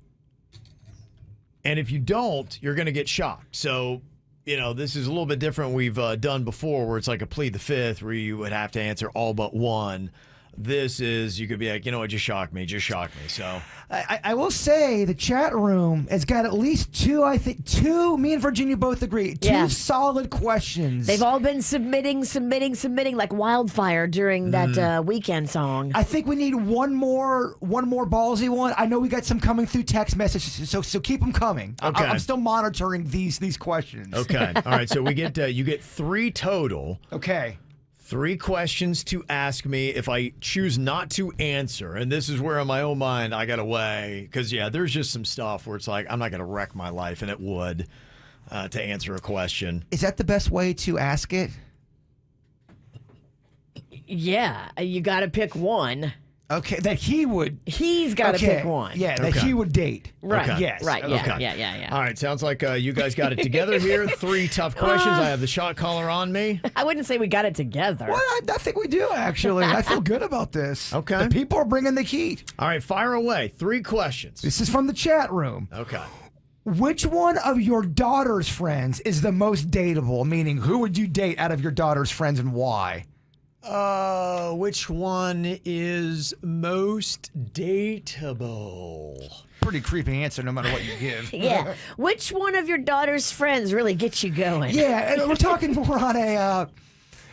and if you don't, you're going to get shocked. So, this is a little bit different we've done before, where it's like a plead the fifth, where you would have to answer all but one. This is, you could be like, what, just shock me. So I will say the chat room has got at least two, me and Virginia both agree, two solid questions. They've all been submitting like wildfire during that weekend song. I think we need one more ballsy one. I know we got some coming through text messages, so keep them coming. Okay. I'm still monitoring these questions. Okay. All right. So we get you get 3 total. Okay. 3 questions to ask me. If I choose not to answer, and this is where in my own mind I got away, because there's just some stuff where it's like I'm not going to wreck my life, and it would to answer a question. Is that the best way to ask it? Yeah, you got to pick one. Okay, that he would. He's got to pick one. Yeah, that he would date. Right. Okay. Yes. Right. Yeah. Yeah. All right. Sounds like you guys got it together here. 3 tough questions. I have the shot caller on me. I wouldn't say we got it together. Well, I think we do, actually. I feel good about this. Okay. The people are bringing the heat. All right. Fire away. 3 questions. This is from the chat room. Okay. Which one of your daughter's friends is the most dateable? Meaning, who would you date out of your daughter's friends and why? Which one is most dateable? Pretty creepy answer, no matter what you give. Yeah. Which one of your daughter's friends really gets you going? Yeah, and we're talking more on a.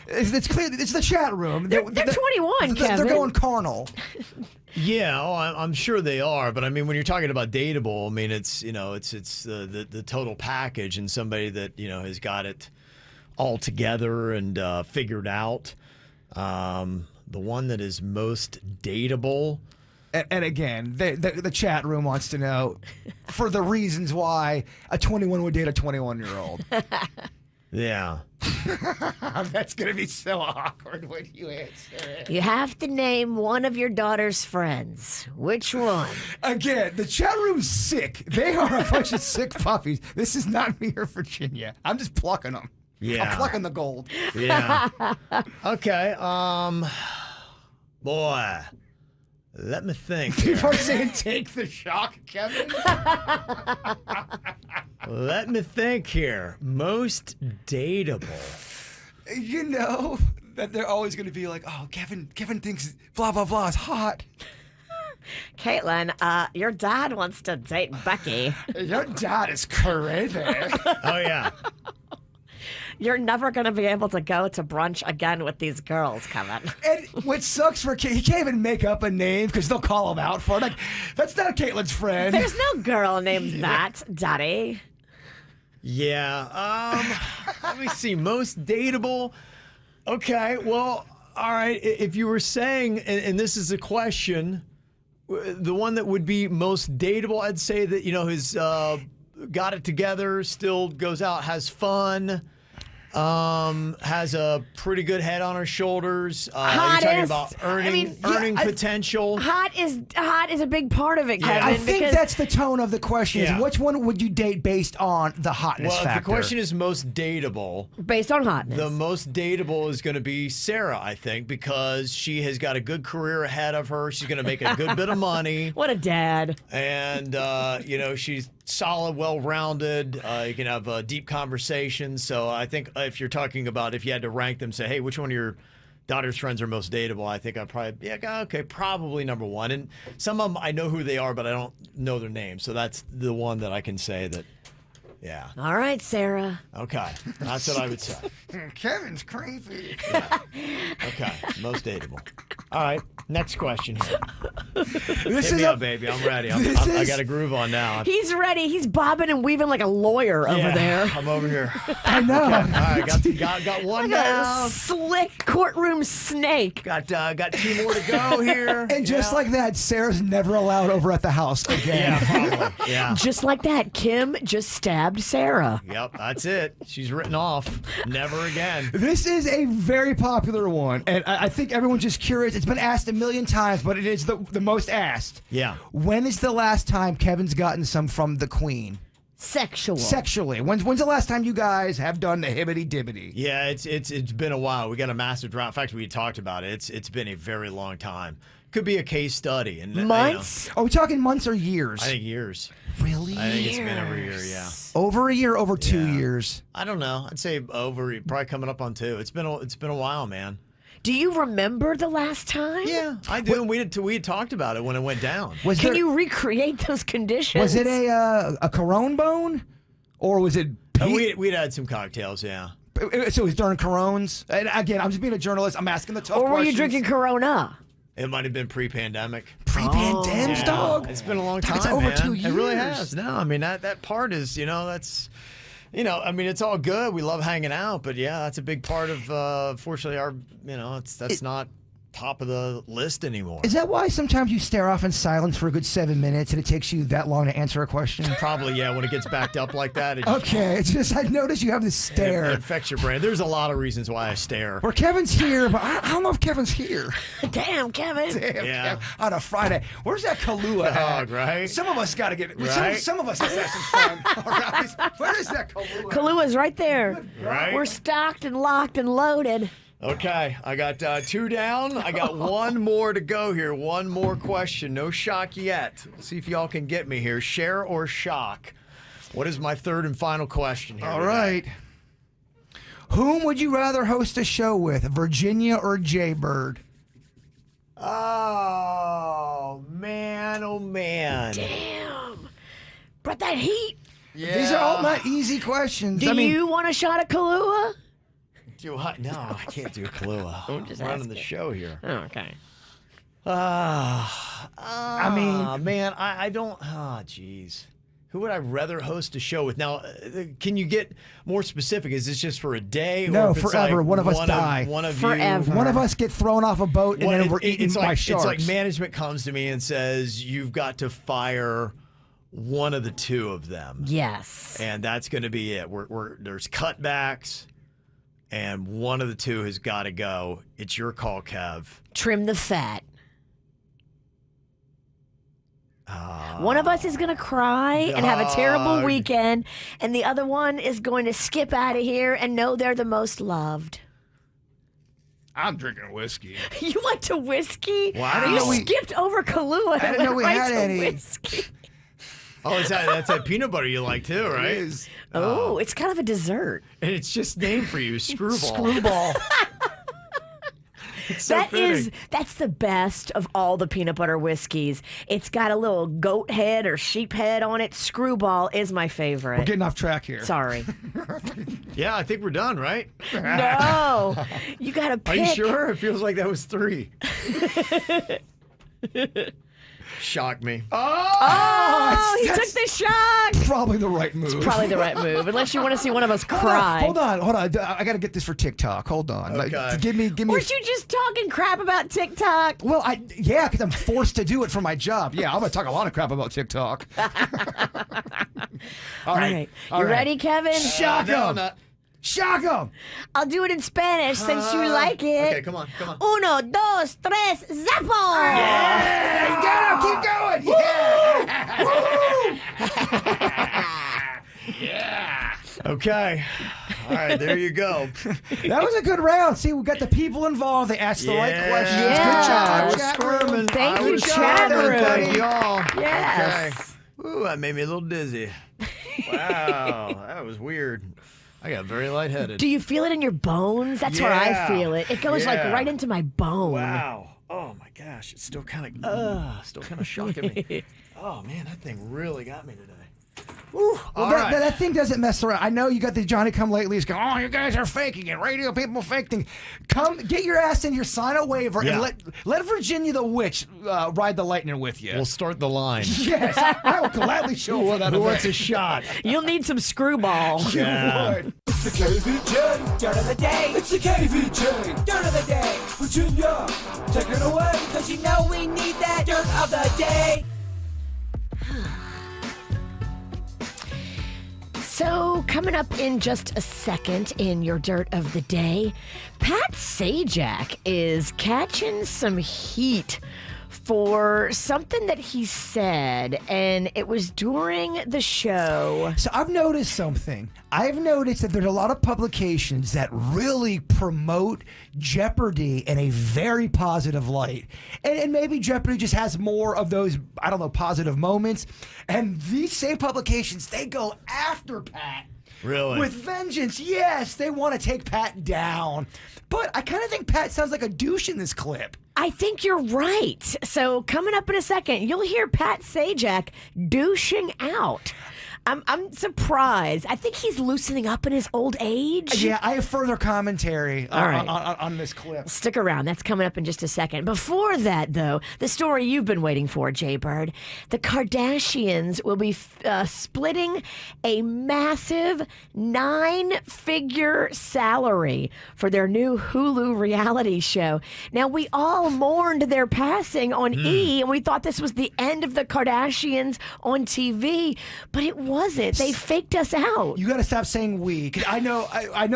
It's clear. It's the chat room. They're 21, Kevin. They're going carnal. Yeah, I'm sure they are, but I mean, when you're talking about dateable, I mean, it's it's the total package, and somebody that has got it all together and figured out. The one that is most dateable. And again, the chat room wants to know for the reasons why a 21 would date a 21-year-old. Yeah. That's going to be so awkward when you answer it. You have to name one of your daughter's friends. Which one? Again, the chat room's sick. They are a bunch of sick puppies. This is not me or Virginia. I'm just plucking them. Yeah. I'm plucking the gold. Yeah. Okay. Boy, let me think. People are saying take the shock, Kevin. Let me think here. Most dateable. You know that they're always going to be like, oh, Kevin thinks blah, blah, blah is hot. Caitlin, your dad wants to date Becky. Your dad is crazy. Oh, yeah. You're never going to be able to go to brunch again with these girls, Kevin. And what sucks for he can't even make up a name because they'll call him out for it. Like, that's not Caitlin's friend. There's no girl named that, Daddy. Yeah. Let me see. Most dateable. Okay. Well, all right. If you were saying, and this is a question, the one that would be most dateable, I'd say that, his got it together, still goes out, has fun, has a pretty good head on her shoulders. You're talking about earning potential. Hot is a big part of it, Kevin. I think that's the tone of the question. Is which one would you date based on the hotness factor? Well, if the question is most dateable. Based on hotness. The most dateable is going to be Sarah, I think, because she has got a good career ahead of her. She's going to make a good bit of money. What a dad. And, she's solid, well-rounded. You can have deep conversations. So I think if you're talking about if you had to rank them, say, hey, which one of your daughter's friends are most dateable, I think I'd probably, probably number one. And some of them, I know who they are, but I don't know their names. So that's the one that I can say that, yeah. All right, Sarah. Okay. That's what I would say. Kevin's creepy. Yeah. Okay. Most dateable. All right. Next question here. Hit me up, baby. I'm ready. I got a groove on now. He's ready. He's bobbing and weaving like a lawyer over there. I'm over here. I know. Okay. All right. Got one like now. A slick courtroom snake. Got two more to go here. And just like that, Sarah's never allowed over at the house again. Yeah, probably. Yeah. Just like that, Kim just stabbed Sarah. Yep, that's it. She's written off. Never again. This is a very popular one, and I think everyone's just curious. It's been asked a million times, but it is the most asked. Yeah. When is the last time Kevin's gotten some from the Queen? Sexually. When's the last time you guys have done the hibbity-dibbity? Yeah, it's been a while. We got a massive drought. In fact, we talked about it. It's been a very long time. Could be a case study. And months? Are we talking months or years? I think years. Really? I think it's been over a year, yeah. Over a year, over 2 years? I don't know. I'd say probably coming up on 2. It's been a while, man. Do you remember the last time? Yeah, I do. We had talked about it when it went down. Can you recreate those conditions? Was it a Corona bone? Or was it... We'd had some cocktails, yeah. So it was during Corones? And again, I'm just being a journalist. I'm asking the tough questions. Or were you drinking Corona? It might have been pre-pandemic. Pre-pandemic, dog? It's been a long time, It's over 2 years. It really has. No, I mean, that part is, that's... I mean, it's all good. We love hanging out, but yeah, that's a big part of, fortunately, our, that's not top of the list anymore. Is that why sometimes you stare off in silence for a good 7 minutes and it takes you that long to answer a question? Probably, yeah. When it gets backed up like that. Okay, it's just I noticed you have this stare. It affects your brain. There's a lot of reasons why I stare. Well, Kevin's here, but I don't know if Kevin's here. Damn, Kevin. Damn, yeah. Kevin. On a Friday. Where's that Kahlua dog, right? Some of us got to get right? some of us have to have some fun. All right. Where is that Kahlua? Kalua's right there. Right. We're stocked and locked and loaded. Okay, I got 2 down. I got one more to go here. One more question. No shock yet. Let's see if y'all can get me here. Share or shock? What is my third and final question here? All right. Whom would you rather host a show with, Virginia or Jbird? Oh, man. Oh, man. Damn. Brought that heat. Yeah. These are all not easy questions. Do you want a shot of Kahlua? No, I can't do Kahlua. I'm just running the show here. Oh, okay. I mean, man, I don't. Oh, jeez. Who would I rather host a show with? Now, can you get more specific? Is this just for a day? No, or if it's forever. Like one of us die. One of forever. One of us get thrown off a boat and then we're eaten by sharks. It's like management comes to me and says, you've got to fire one of the two of them. Yes. And that's going to be it. There's cutbacks. And one of the two has got to go. It's your call, Kev. Trim the fat. One of us is going to cry and have a terrible weekend, and the other one is going to skip out of here and know they're the most loved. I'm drinking whiskey. You went to whiskey? Wow. You skipped over Kahlua. I didn't know we had any. Whiskey. Oh, that's that peanut butter you like too, right? It is. Oh, it's kind of a dessert. And it's just named for you, Screwball. Screwball. That's the best of all the peanut butter whiskeys. It's got a little goat head or sheep head on it. Screwball is my favorite. We're getting off track here. Sorry. Yeah, I think we're done, right? No. You got to pick. Are you sure? It feels like that was 3. Shock me. Oh, he took the shot. Probably the right move. Probably the right move, unless you want to see one of us cry. Hold on. I got to get this for TikTok. Hold on. Okay. Give me. Weren't you just talking crap about TikTok? Well, because I'm forced to do it for my job. Yeah, I'm gonna talk a lot of crap about TikTok. All right. You ready, Kevin? Shock him. Shock him. I'll do it in Spanish since you like it. Okay, come on. 1, 2, 3, zappo! Yeah, you got him. Keep going. Yeah. Yeah. Okay. All right, there you go. That was a good round. See, we got the people involved. They asked the right questions. Yeah. Good job. I was squirming. Thank I you, was chat squirming. room. Thank y'all. Yes. Okay. Ooh, that made me a little dizzy. Wow, that was weird. I got very lightheaded. Do you feel it in your bones? That's where I feel it. It goes like right into my bone. Wow. Oh my gosh, it's still kind of shocking me. Oh man, that thing really got me today. Woo. Well, that thing doesn't mess around. I know you got the Johnny Come Lately's going, oh, you guys are faking it. Radio people fake things. Come, get your ass in here, sign a waiver, and let Virginia the Witch ride the lightning with you. We'll start the line. Yes, I will gladly show up. Who wants a shot? You'll need some screwball. Yeah. It's the KVJ Dirt of the Day. It's the KVJ Dirt of the Day. Virginia, take it away. Cause you know we need that Dirt of the Day. So, coming up in just a second in your Dirt of the Day, Pat Sajak is catching some heat for something that he said, and it was during the show. So I've noticed something. I've noticed that there's a lot of publications that really promote Jeopardy in a very positive light. And maybe Jeopardy just has more of those, I don't know, positive moments. And these same publications, they go after Pat. Really? With vengeance. Yes, they want to take Pat down. But I kind of think Pat sounds like a douche in this clip. I think you're right. So coming up in a second, you'll hear Pat Sajak douching out. I'm surprised. I think he's loosening up in his old age. Yeah, I have further commentary on this clip. Stick around. That's coming up in just a second. Before that, though, the story you've been waiting for, Jbird. The Kardashians will be splitting a massive 9-figure salary for their new Hulu reality show. Now, we all mourned their passing on E, and we thought this was the end of the Kardashians on TV, but it wasn't. They faked us out. You got to stop saying we. 'Cause I know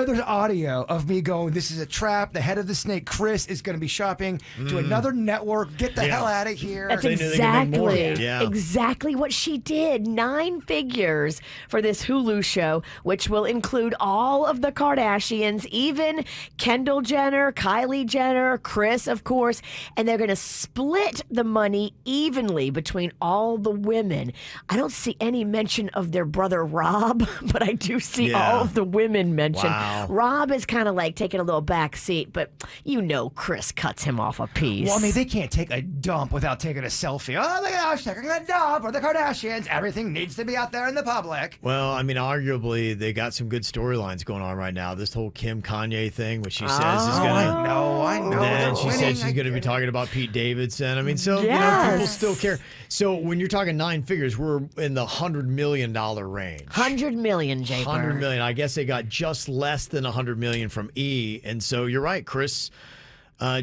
there's audio of me going, this is a trap. The head of the snake, Chris, is going to be shopping to another network. Get the hell out of here. That's exactly what she did. 9 figures for this Hulu show, which will include all of the Kardashians, even Kendall Jenner, Kylie Jenner, Chris, of course, and they're going to split the money evenly between all the women. I don't see any mention of their brother Rob, but I do see all of the women mentioned. Wow. Rob is kind of like taking a little back seat, but you know Chris cuts him off a piece. Well, I mean, they can't take a dump without taking a selfie. Oh, my gosh, taking a dump for the Kardashians. Everything needs to be out there in the public. Well, I mean, arguably, they got some good storylines going on right now. This whole Kim Kanye thing, which she says is going to... I know. And then she said she's going to be talking about Pete Davidson. I mean, so, you know, people still care. So when you're talking 9 figures, we're in the $100 million range. 100 million, Jay. 100 million. I guess they got just less than 100 million from E. And so you're right, Chris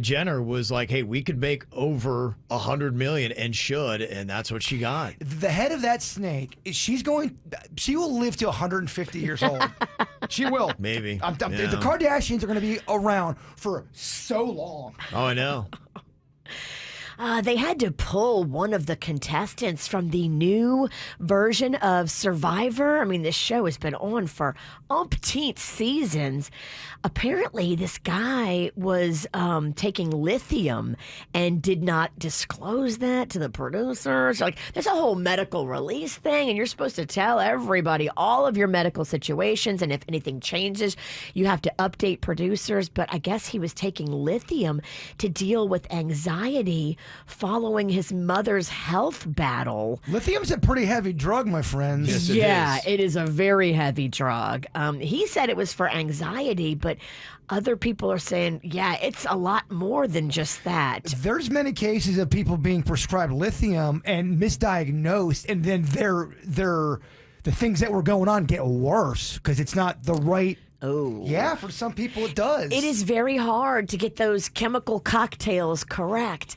Jenner was like, hey, we could make over 100 million and should, and that's what she got. The head of that snake, she will live to 150 years old. She will. Maybe. The Kardashians are going to be around for so long. Oh, I know. They had to pull one of the contestants from the new version of Survivor. I mean, this show has been on for umpteenth seasons. Apparently, this guy was taking lithium and did not disclose that to the producers. Like, there's a whole medical release thing, and you're supposed to tell everybody all of your medical situations, and if anything changes, you have to update producers. But I guess he was taking lithium to deal with anxiety following his mother's health battle. Lithium's a pretty heavy drug, my friends. Yes, it Yeah, is. it is a very heavy drug. He said it was for anxiety, but other people are saying, yeah, it's a lot more than just that. There's many cases of people being prescribed lithium and misdiagnosed, and then the things that were going on get worse because it's not the right. Oh. Yeah, for some people it does. It is very hard to get those chemical cocktails correct.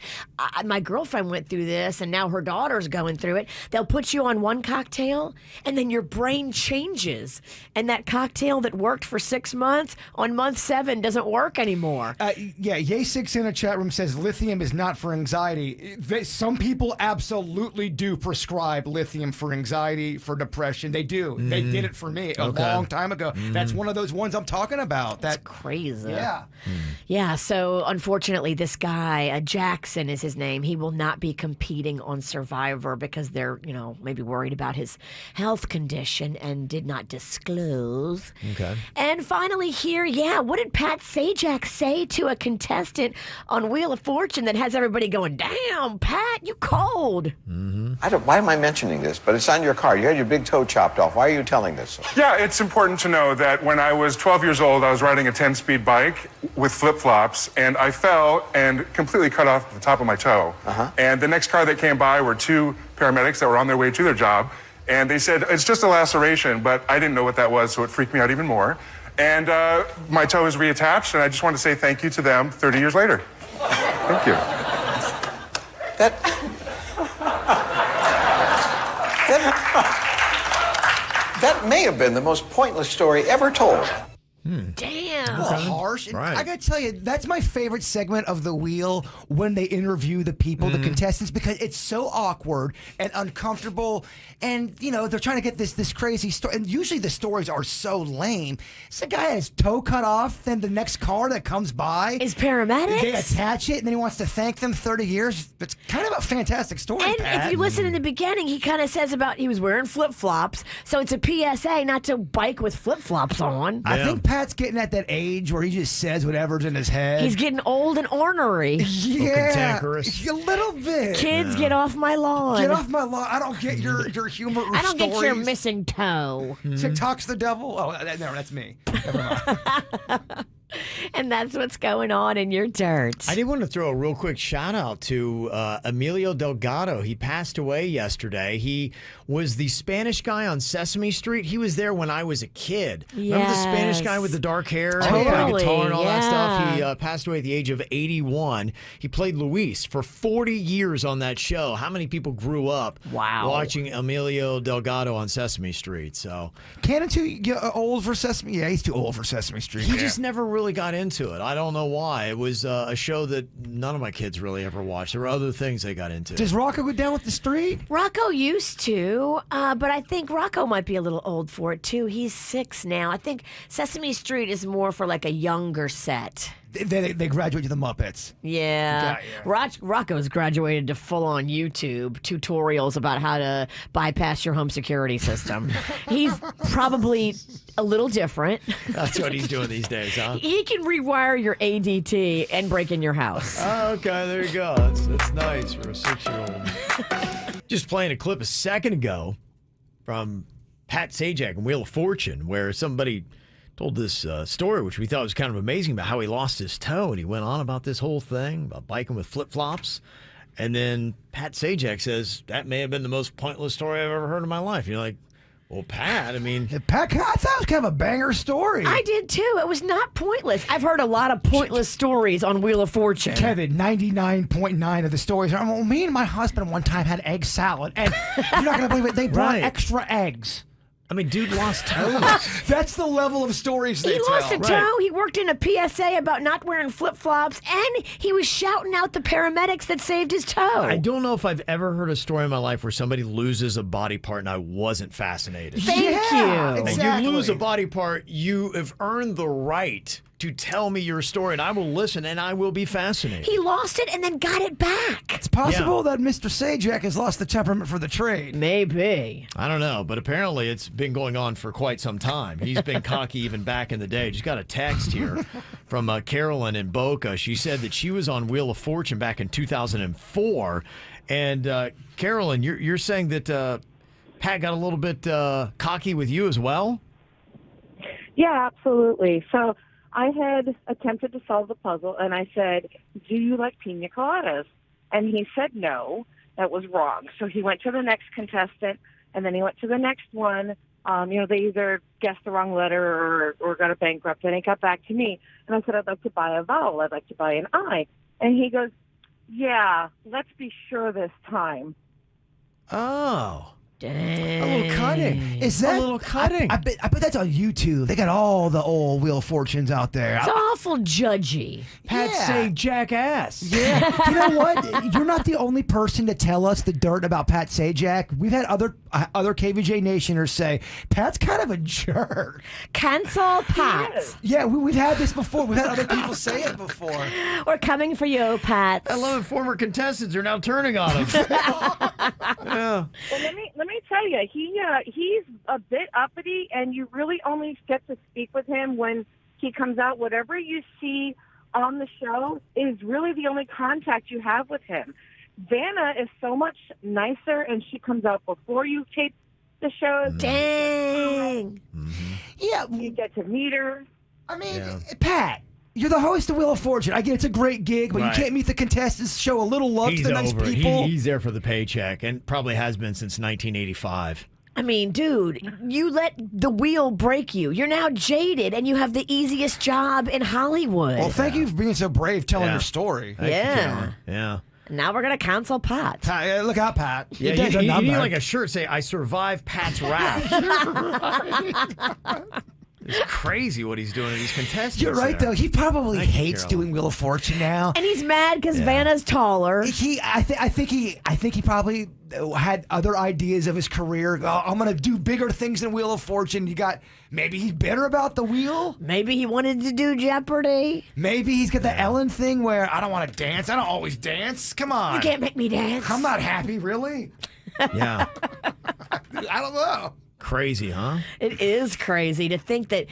My girlfriend went through this, and now her daughter's going through it. They'll put you on one cocktail, and then your brain changes. And that cocktail that worked for 6 months, on month 7, doesn't work anymore. Yeah, Yay6 in a chat room says lithium is not for anxiety. Some people absolutely do prescribe lithium for anxiety, for depression. They do. They did it for me a long time ago. That's one of those ones I'm talking about. That's crazy. Yeah. Yeah, so unfortunately, this guy, Jackson is his name, he will not be competing on Survivor because they're, maybe worried about his health condition and did not disclose. Okay. And finally here, what did Pat Sajak say to a contestant on Wheel of Fortune that has everybody going, damn, Pat, you cold? Why am I mentioning this? But it's on your car. You had your big toe chopped off. Why are you telling this? Yeah, it's important to know that when I was 12 years old, I was riding a 10-speed bike with flip-flops, and I fell and completely cut off the top of my toe. And the next car that came by were 2 paramedics that were on their way to their job, and they said, it's just a laceration, but I didn't know what that was, so it freaked me out even more. And my toe is reattached, and I just want to say thank you to them 30 years later. Thank you. That may have been the most pointless story ever told. Damn. A little harsh. And I gotta tell you, that's my favorite segment of the wheel when they interview the people, the contestants, because it's so awkward and uncomfortable. And they're trying to get this crazy story. And usually the stories are so lame. So the guy has his toe cut off. Then the next car that comes by is paramedics. They attach it, and then he wants to thank them 30 years. It's kind of a fantastic story. And Pat. if you listen in the beginning, he kind of says about he was wearing flip-flops. So it's a PSA not to bike with flip-flops on. I think Pat's getting at that age where he just says whatever's in his head. He's getting old and ornery. Yeah, cantankerous. a little bit. Kids, get off my lawn. Get off my lawn. I don't get your humor. I don't get your stories. missing toe. TikTok's the devil. Oh, no, that's me. Never mind. And that's what's going on in your dirt. I did want to throw a real quick shout out to Emilio Delgado. He passed away yesterday. He was the Spanish guy on Sesame Street. He was there when I was a kid. Remember the Spanish guy with the dark hair and playing guitar and all that stuff? He passed away at the age of 81. He played Luis for 40 years on that show. How many people grew up watching Emilio Delgado on Sesame Street? So Cannon too old for Sesame? Yeah, he's too old for Sesame Street. He just never really got into it. I don't know why. It was a show that none of my kids really ever watched. There were other things they got into. Does Rocco go down with the street? Rocco used to, but I think Rocco might be a little old for it too. He's 6 now. I think Sesame Street is more for like a younger set. They graduate to the Muppets. Yeah. Rocco's graduated to full-on YouTube tutorials about how to bypass your home security system. He's probably a little different. That's what he's doing these days, huh? He can rewire your ADT and break in your house. Oh, okay, there you go. That's nice for a 6-year-old. Just playing a clip a second ago from Pat Sajak and Wheel of Fortune, where somebody told this story, which we thought was kind of amazing, about how he lost his toe, and he went on about this whole thing, about biking with flip-flops. And then Pat Sajak says, that may have been the most pointless story I've ever heard in my life. And you're like, well, Pat, I mean... Pat, I thought it was kind of a banger story. I did, too. It was not pointless. I've heard a lot of pointless stories on Wheel of Fortune. Kevin, 99.9 of the stories are, well, me and my husband one time had egg salad, and you're not going to believe it, they brought extra eggs. I mean, dude lost toes. That's the level of stories they He tell. lost a toe. He worked in a PSA about not wearing flip-flops, and he was shouting out the paramedics that saved his toe. I don't know if I've ever heard a story in my life where somebody loses a body part and I wasn't fascinated. Thank you. Exactly. And you lose a body part, you have earned the right to tell me your story, and I will listen, and I will be fascinated. He lost it and then got it back. It's possible that Mr. Sajak has lost the temperament for the trade. Maybe. I don't know, but apparently it's been going on for quite some time. He's been cocky even back in the day. Just got a text here from Carolyn in Boca. She said that she was on Wheel of Fortune back in 2004. And Carolyn, you're saying that Pat got a little bit cocky with you as well? Yeah, absolutely. So I had attempted to solve the puzzle, and I said, do you like pina coladas? And he said no. That was wrong. So he went to the next contestant, and then he went to the next one. They either guessed the wrong letter or got a bankrupt. And he got back to me, and I said, I'd like to buy a vowel. I'd like to buy an I. And he goes, yeah, let's be sure this time. Oh. Dang. A little cutting. Is that a little cutting? I bet that's on YouTube. They got all the old Wheel of Fortunes out there. It's awful judgy. Pat say jackass. Yeah. You know what? You're not the only person to tell us the dirt about Pat Sajak. We've had other KVJ Nationers say Pat's kind of a jerk. Cancel Pat. Yeah, we've had this before. We've had other people say it before. We're coming for you, Pat. I love it. Former contestants are now turning on him. Yeah. Well, let me tell you, he's a bit uppity, and you really only get to speak with him when he comes out. Whatever you see on the show is really the only contact you have with him. Vanna is so much nicer, and she comes out before you tape the show. Dang. Yeah. You get to meet her. I mean, Pat, you're the host of Wheel of Fortune. I get it's a great gig, but Right. you can't meet the contestants, show a little love He's to the nice over it. people. He's there for the paycheck and probably has been since 1985. I mean, dude, you let the wheel break you. You're now jaded, and you have the easiest job in Hollywood. Well, thank you for being so brave telling your story. Thank you, Yeah. Carolyn. Yeah. Now we're going to cancel Pat. Pat, look out, Pat. Yeah, Your day's a you need number. like a shirt say, I survived Pat's wrath. It's crazy what he's doing to these contestants. You're right, there. though. He probably Thank you, hates Carolyn. doing Wheel of Fortune now. And he's mad because Vanna's taller. I think he probably had other ideas of his career. Oh, I'm gonna do bigger things than Wheel of Fortune. Maybe he's bitter about the wheel. Maybe he wanted to do Jeopardy. Maybe he's got the Ellen thing where I don't want to dance. I don't always dance. Come on. You can't make me dance. I'm not happy, really. Yeah. I don't know. Crazy, huh? It is crazy to think that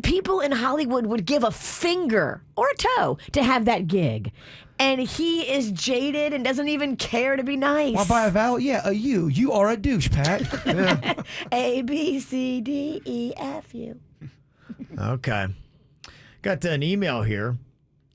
people in Hollywood would give a finger or a toe to have that gig. And he is jaded and doesn't even care to be nice. Well, by a vowel, yeah, a U. You are a douche, Pat. Yeah. A, B, C, D, E, F, U. Okay. Got an email here.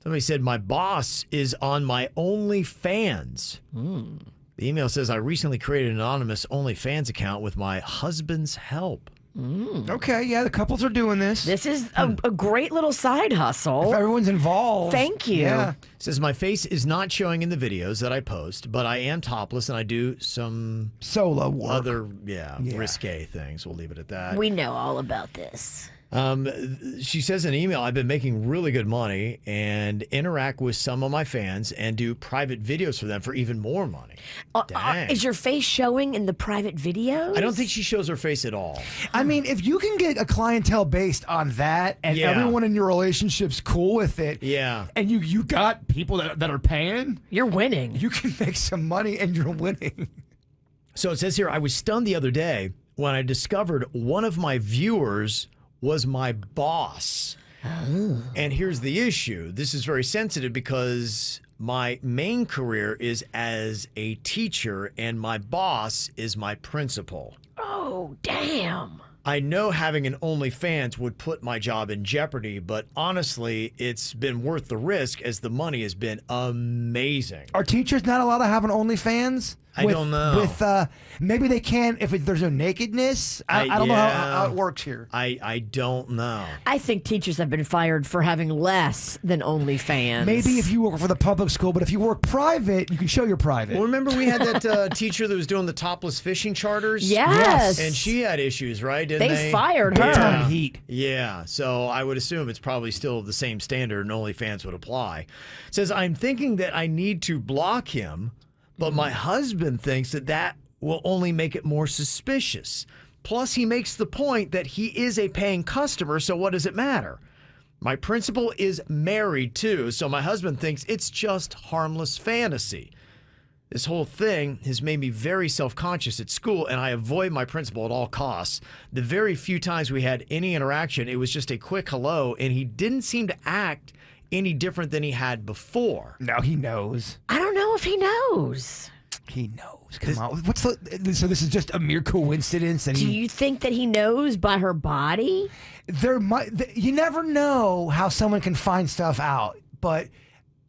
Somebody said, my boss is on my OnlyFans. The email says, I recently created an anonymous OnlyFans account with my husband's help. Okay, yeah, the couples are doing this. This is a great little side hustle. If everyone's involved. Thank you. Yeah. Says, my face is not showing in the videos that I post, but I am topless and I do some solo work. Other, risque things. We'll leave it at that. We know all about this. She says in an email, I've been making really good money and interact with some of my fans and do private videos for them for even more money. Dang. Is your face showing in the private videos? I don't think she shows her face at all. I mean, if you can get a clientele based on that and everyone in your relationship's cool with it, and you got people that are paying, you're winning. You can make some money and you're winning. So it says here, I was stunned the other day when I discovered one of my viewers was my boss. And here's the issue. This is very sensitive because my main career is as a teacher and my boss is my principal. Oh, damn. I know having an OnlyFans would put my job in jeopardy, but honestly, it's been worth the risk as the money has been amazing. Are teachers not allowed to have an OnlyFans? I don't know. With maybe they can if there's no nakedness. I don't know how it works here. I don't know. I think teachers have been fired for having less than OnlyFans. Maybe if you work for the public school, but if you work private, you can show your private. Well, remember we had that teacher that was doing the topless fishing charters? Yes. And she had issues, right? Didn't They fired her. Big time heat. Yeah, so I would assume it's probably still the same standard and OnlyFans would apply. It says, I'm thinking that I need to block him, but my husband thinks that will only make it more suspicious. Plus, he makes the point that he is a paying customer, so what does it matter? My principal is married too, so my husband thinks it's just harmless fantasy. This whole thing has made me very self-conscious at school, and I avoid my principal at all costs. The very few times we had any interaction, it was just a quick hello, and he didn't seem to act any different than he had before. Now he knows. I don't know if he knows. He knows. Come on. So this is just a mere coincidence. And Do you think that he knows by her body? You never know how someone can find stuff out, but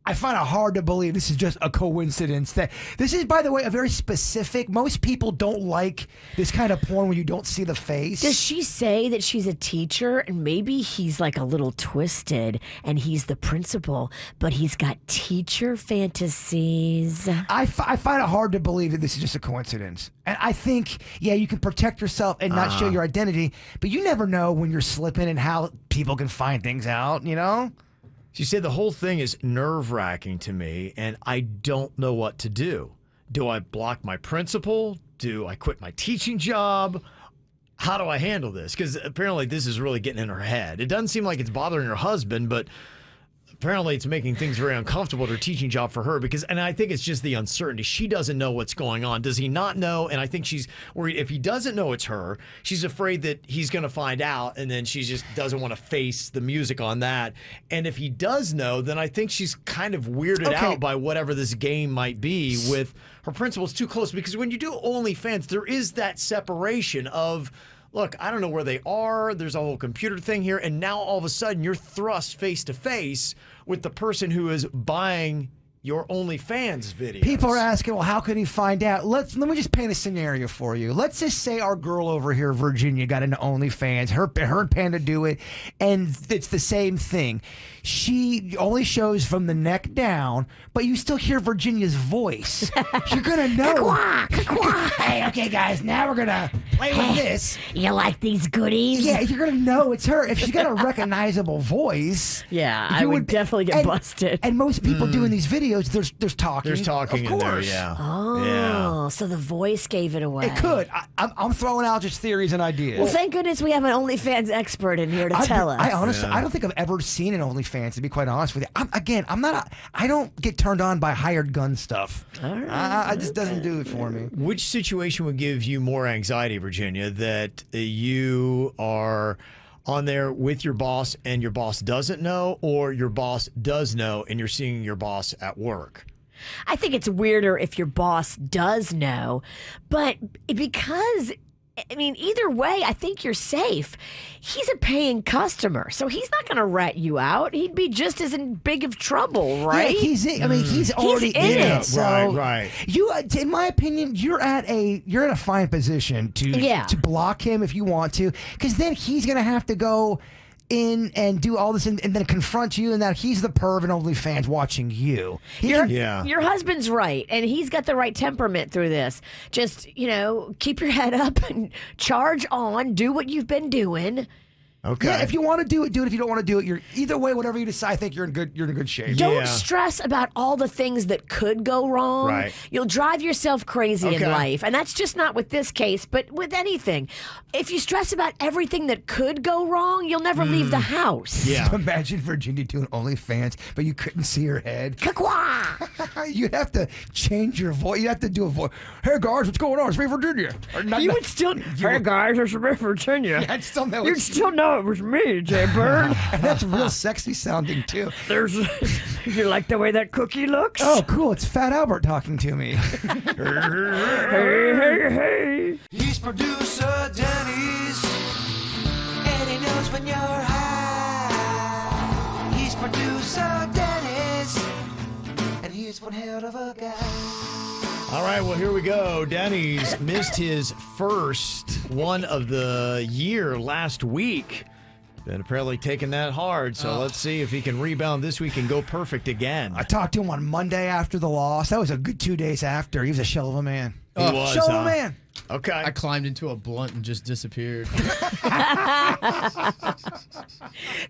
I find it hard to believe this is just a coincidence. That this is, by the way, a very specific. Most people don't like this kind of porn when you don't see the face. Does she say that she's a teacher and maybe he's like a little twisted and he's the principal, but he's got teacher fantasies? I find it hard to believe that this is just a coincidence. And I think, yeah, you can protect yourself and not show your identity, but you never know when you're slipping and how people can find things out, you know? She said the whole thing is nerve-wracking to me, and I don't know what to do. Do I block my principal? Do I quit my teaching job? How do I handle this? Because apparently this is really getting in her head. It doesn't seem like it's bothering her husband, but apparently it's making things very uncomfortable at her teaching job for her and I think it's just the uncertainty. She doesn't know what's going on. Does he not know? And I think she's worried if he doesn't know it's her, she's afraid that he's going to find out, and then she just doesn't want to face the music on that. And if he does know, then I think she's kind of weirded out by whatever this game might be with her principal. It's too close, because when you do OnlyFans, there is that separation of, look, I don't know where they are. There's a whole computer thing here. And now all of a sudden you're thrust face to face with the person who is buying your OnlyFans video. People are asking, well, how could he find out? Let me just paint a scenario for you. Let's just say our girl over here, Virginia, got into OnlyFans. Her and Panda do it, and it's the same thing. She only shows from the neck down, but you still hear Virginia's voice. You're gonna know. Hey, okay, guys, now we're gonna play with this. You like these goodies? Yeah, you're gonna know it's her if she's got a recognizable voice. Yeah, I would definitely get busted. And most people doing these videos, there's talking. There's talking of in there, course. yeah. Oh, so the voice gave it away. It could. I'm throwing out just theories and ideas. Well, thank goodness we have an OnlyFans expert in here to tell us. I honestly, I don't think I've ever seen an OnlyFans, to be quite honest with you. I don't get turned on by hired gun stuff. All right. I just doesn't do it for me. Which situation would give you more anxiety, Virginia, that you are on there with your boss and your boss doesn't know, or your boss does know and you're seeing your boss at work? I think it's weirder if your boss does know, but because, I mean, either way, I think you're safe. He's a paying customer, so he's not going to rat you out. He'd be just as in big of trouble, right? Yeah, he's already in it. So right. You, in my opinion, you're at a fine position to block him if you want to, because then he's going to have to go in and do all this and then confront you, and that he's the perv and OnlyFans watching you. Your husband's right, and he's got the right temperament through this. Just, keep your head up and charge on. Do what you've been doing. Okay. Yeah, if you want to do it, do it. If you don't want to do it, you're either way. Whatever you decide, I think you're in good shape. Don't stress about all the things that could go wrong. Right. You'll drive yourself crazy in life, and that's just not with this case, but with anything. If you stress about everything that could go wrong, you'll never leave the house. Yeah. Imagine Virginia doing OnlyFans, but you couldn't see her head. You'd have to change your voice. You'd have to do a voice. Hey guys, what's going on? It's me, Virginia. You would still. Hey guys, it's me, Virginia. Yeah, I'd still know. You'd still know it was me, Jbird. And that's real sexy sounding too. You like the way that cookie looks? Oh, cool. It's Fat Albert talking to me. Hey. He's producer Dennys, and he knows when you're high. He's producer Dennys, and he's one hell of a guy. All right, well, here we go. Dennys missed his first one of the year last week. Been apparently taking that hard, so let's see if he can rebound this week and go perfect again. I talked to him on Monday after the loss. That was a good 2 days after. He was a shell of a man. He was, Shell of a man. Okay. I climbed into a blunt and just disappeared.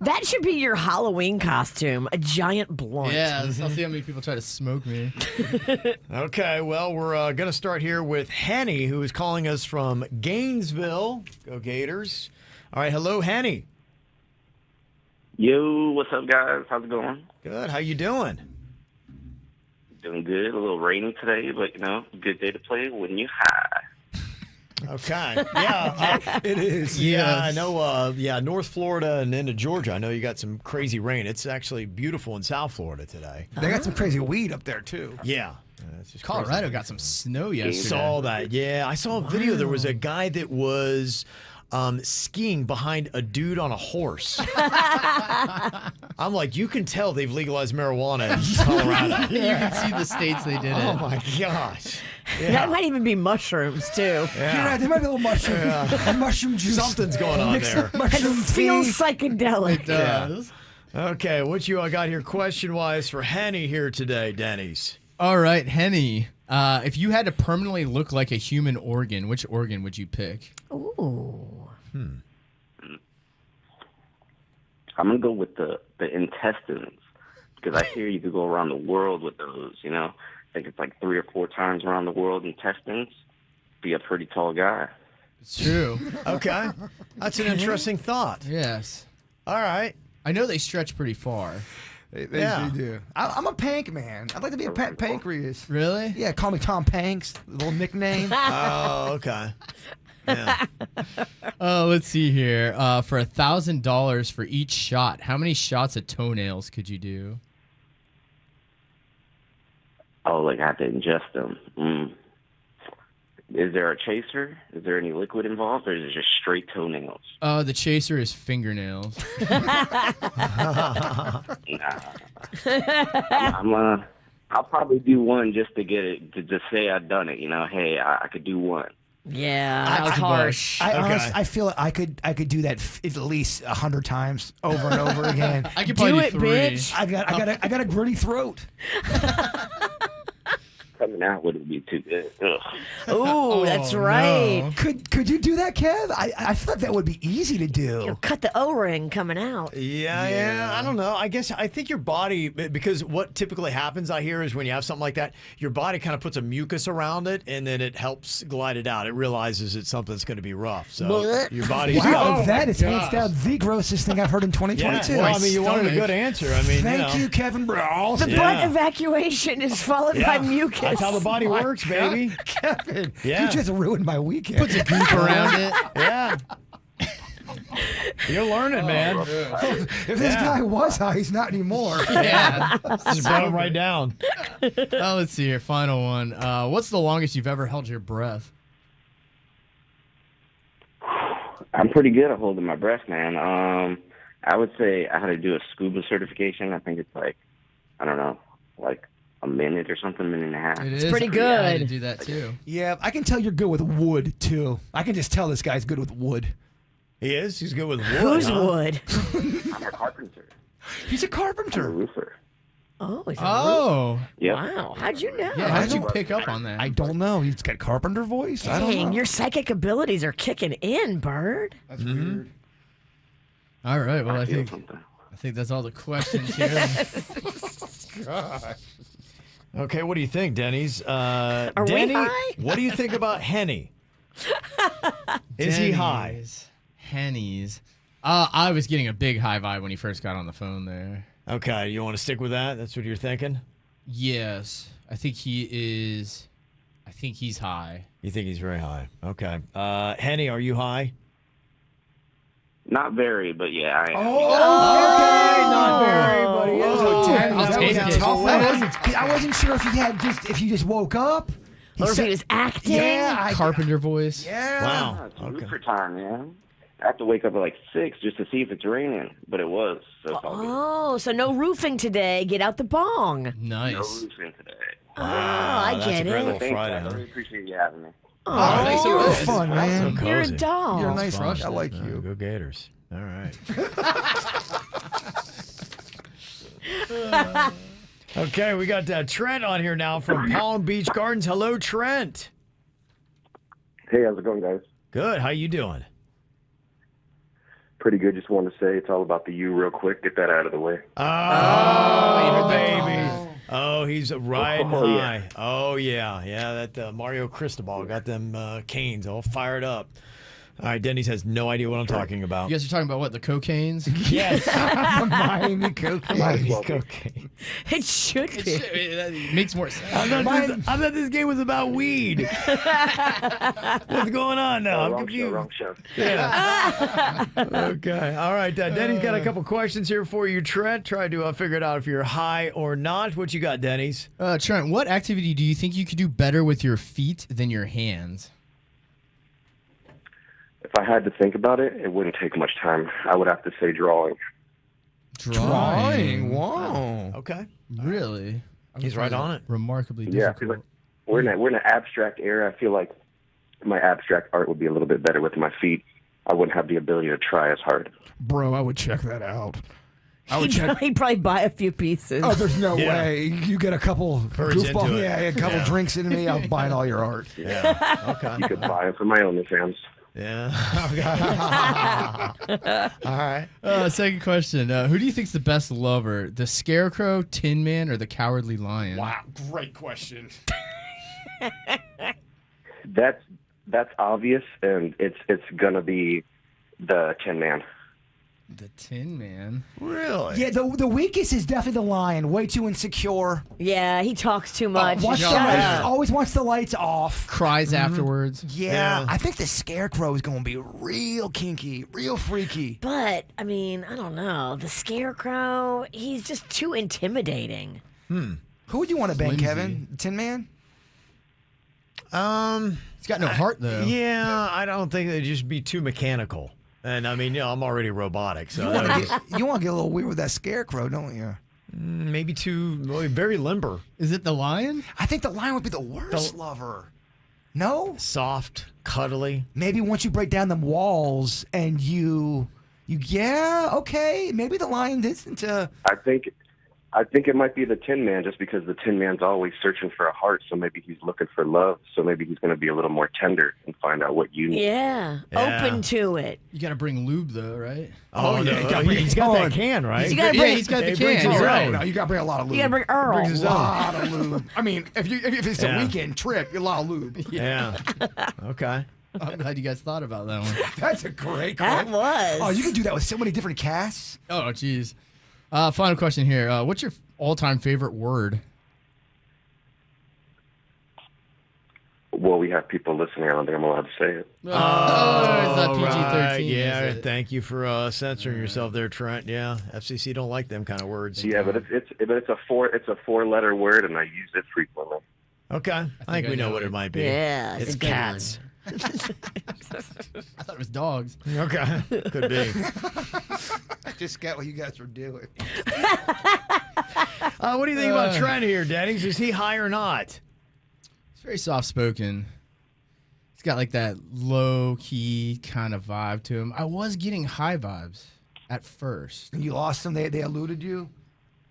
That should be your Halloween costume, a giant blunt. Yeah, I'll see how many people try to smoke me. Okay, well, we're going to start here with Henny, who is calling us from Gainesville. Go Gators. All right, hello, Henny. Yo, what's up, guys? How's it going? Good. How you doing? Doing good. A little rainy today, but, good day to play when you high. Okay. Yeah. It is. Yeah, I know. North Florida and into Georgia. I know you got some crazy rain. It's actually beautiful in South Florida today. They got some crazy weed up there, too. Yeah. It's just Colorado crazy. got some snow yesterday. Saw that. Yeah, I saw a video. There was a guy that was skiing behind a dude on a horse. I'm like, you can tell they've legalized marijuana in Colorado. You can see the states they did it. Oh my gosh. Yeah. That might even be mushrooms, too. Yeah, there might be a little mushroom. A mushroom juice. Something's going on there. It Mushroom feels tea. psychedelic. It does. Okay, what you got here question-wise for Henny here today, Dennys? All right, Henny. If you had to permanently look like a human organ, which organ would you pick? Ooh. I'm going to go with the intestines, because I hear you could go around the world with those, I think it's like 3 or 4 times around the world, intestines. Be a pretty tall guy. It's true. Okay. That's an interesting thought. Yes. All right. I know they stretch pretty far. They Yeah. do. I'm a pank man. I'd like to be a pancreas. Really? Yeah, call me Tom Panks, little nickname. Oh, okay. Yeah. Let's see here. For $1,000 for each shot, how many shots of toenails could you do? Oh, like I have to ingest them. Is there a chaser? Is there any liquid involved, or is it just straight toenails? The chaser is fingernails. I'll probably do one just to get it, to just say I've done it. Hey, I could do one. Yeah, that was harsh. I feel like I could do that at least 100 times over and over again. I could probably do 3. Bitch. I got a gritty throat. Coming out wouldn't be too good. Ugh. Ooh, that's right. No. Could you do that, Kev? I thought that would be easy to do. You'll cut the O-ring coming out. Yeah. I don't know. I think your body, because what typically happens, I hear, is when you have something like that, your body kind of puts a mucus around it, and then it helps glide it out. It realizes it's something that's going to be rough. So your body's Wow, that is hands down the grossest thing I've heard in 2022. Yeah. Well, I mean, you wanted a good answer. I mean, Thank you, Kevin Brawls. The butt evacuation is followed by mucus. That's how the body works, baby. Kevin, Yeah. you just ruined my weekend. Puts a goop around it. Yeah. You're learning, man. If this guy was high, he's not anymore. Yeah. Just brought him right down. Let's see here. Final one. What's the longest you've ever held your breath? I'm pretty good at holding my breath, man. I would say I had to do a scuba certification. I think it's like, I don't know, like a minute or something, a minute and a half. It is pretty I had to good. do that too. Yeah, I can tell you're good with wood, too. I can just tell this guy's good with wood. He is? He's good with wood. Who's huh? wood? I'm a carpenter. He's a I'm a carpenter. roofer. Oh, he's a Oh. Yep. Wow, how'd you know? Yeah, how'd you pick up on that? I don't know. He's got carpenter voice. I don't Dang, know. your psychic abilities are kicking in, Bird. That's weird. All right. Well, I feel think something. that's all the questions here. Okay, what do you think, Dennys? we Denny, high? what do you think about Henny? Is he high? Denny's, Henny's. I was getting a big high vibe when he first got on the phone there. Okay, you want to stick with that? That's what you're thinking? Yes, I think he is. I think he's high. You think he's very high. Okay. Henny, are you high? Not very, but yeah, I am. Okay, not very, but he is. Oh, That I'll was take a it. tough one. I wasn't sure if you just woke up. Or if he was acting. Yeah, Carpenter voice. Yeah. Wow. It's roofer time, man. I have to wake up at like 6 just to see if it's raining, but it was. So it's all good. Oh, so no roofing today. Get out the bong. Nice. No roofing today. Oh, I get a great it. little Thanks, Friday, guys. I huh? really appreciate you having me. Oh, thanks so You're much. fun, man. So You're a cozy. doll. You're a nice Fun. one. I like you. Go Gators. All right. Okay, we got Trent on here now from Palm Beach Gardens. Hello, Trent. Hey, how's it going, guys? Good. How you doing? Pretty good. Just wanted to say it's all about the U real quick. Get that out of the way. Oh, baby. Oh, he's riding Oh, yeah. high. Oh, yeah. Yeah, that Mario Cristobal got them canes all fired up. All right, Dennys has no idea what I'm talking about. You guys are talking about what, the cocaines? Yes. Miami cocaine. Miami cocaine. It should be. It makes more sense. I thought this game was about weed. What's going on now? I'm confused. Wrong show. Yeah. Okay. All right. Denny's got a couple questions here for you, Trent. Try to figure it out if you're high or not. What you got, Denny's? Trent, what activity do you think you could do better with your feet than your hands? If I had to think about it, it wouldn't take much time. I would have to say drawing. Drawing. Whoa. Okay. Really? He's right on it. Remarkably Yeah, difficult. like, we're in an abstract era. I feel like my abstract art would be a little bit better with my feet. I wouldn't have the ability to try as hard. Bro, I would check that out. I would check. He'd probably buy a few pieces. Oh, there's no Yeah. way. You get a couple Purge into goofball, it. yeah, a couple Yeah. drinks into me. I'm buying all your art. Yeah. Okay. You could buy it for my OnlyFans. Yeah. All right. Second question. Who do you think's the best lover? The Scarecrow, Tin Man, or the Cowardly Lion? Wow, great question. That's obvious, and it's gonna be the Tin Man. The Tin Man? Really? Yeah, the weakest is definitely the lion. Way too insecure. Yeah, he talks too much. Wants the Shut lights- up. always wants the lights off. Cries afterwards. Yeah, I think the Scarecrow is going to be real kinky, real freaky. But, I mean, I don't know. The Scarecrow, he's just too intimidating. Who would you want to bang, Flimsy. Kevin? Tin Man? He's got no heart, though. Yeah, I don't think they'd just be too mechanical. And I mean, I'm already robotic, so that would just- You want to get a little weird with that Scarecrow, don't you? maybe too very limber, Is it the lion? I think the lion would be the worst lover. No? soft, cuddly. Maybe once you break down them walls and yeah, okay, maybe the lion isn't I think it might be the Tin Man, just because the Tin Man's always searching for a heart, so maybe he's looking for love, so maybe he's going to be a little more tender and find out what you need. Yeah, Yeah. open to it. You got to bring lube, though, right? Oh, yeah, no, you gotta bring he's it got that on. can, right? You gotta bring, he's got the He brings can. his You're own. right. No, you got to bring a lot of lube. you gotta bring Earl. Brings his a own. lot of lube. I mean, if it's Yeah. a weekend trip, a lot of lube. Yeah. Okay. I'm glad you guys thought about that one. That's a great That question. was. Oh, you can do that with so many different casts. Oh, jeez. Final question here. What's your all-time favorite word? Well, we have people listening. I don't think I'm allowed to say it. It's not PG-13. right. Yeah. is it? Thank you for censoring yourself there, Trent. Yeah. FCC don't like them kind of words. Yeah, but it's a four-letter word, and I use it frequently. Okay. I think we know what it might be. Yeah, it's It's a good cats. I thought it was dogs. Okay. Could be. I just got what you guys were doing. What do you think about Trent here, Denny's? Is he high or not? He's very soft-spoken. He's got like that low-key kind of vibe to him. I was getting high vibes at first. And you lost them. They eluded you.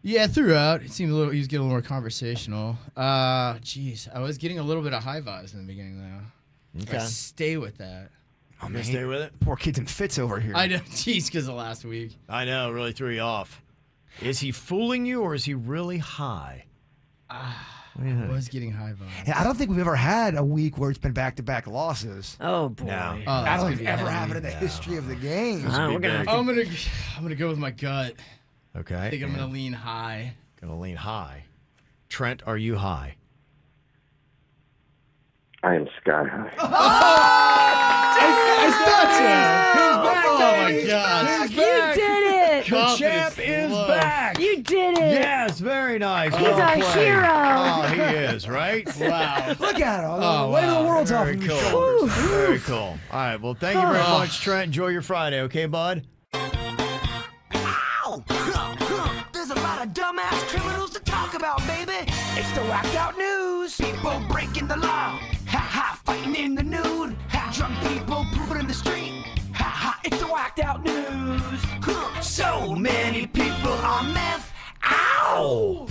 Yeah, throughout. It seemed he was getting a little more conversational. Jeez, I was getting a little bit of high vibes in the beginning, though. Okay. Stay with that. Oh, You stay with it? Poor kid's in fits over here. I know, jeez, because of last week. I know. It really threw you off. Is he fooling you or is he really high? I was getting high vibes. Yeah, I don't think we've ever had a week where it's been back-to-back losses. Oh boy. No. I don't think it's ever happened in the history of the game. We're gonna I'm gonna go with my gut. Okay. I think I'm gonna lean high. Gonna lean high. Trent, are you high? I am sky high. I thought so. Oh my god. You did it. The champ is back. You did it. Yes, very nice. He's Well a played. hero. Oh, he is, right? Wow. Look at him. Oh, Weight of the world's off Very of his cool. shoulders. Very cool. All right, well, thank you very much, Trent. Enjoy your Friday, okay, bud? Ow! There's a lot of dumbass criminals to talk about, baby. It's the whacked out news. People breaking the law. Ha ha, fighting in the nude. Ha, drunk people pooping in the street. Ha ha, it's the whacked out news. So many people on meth. Ow!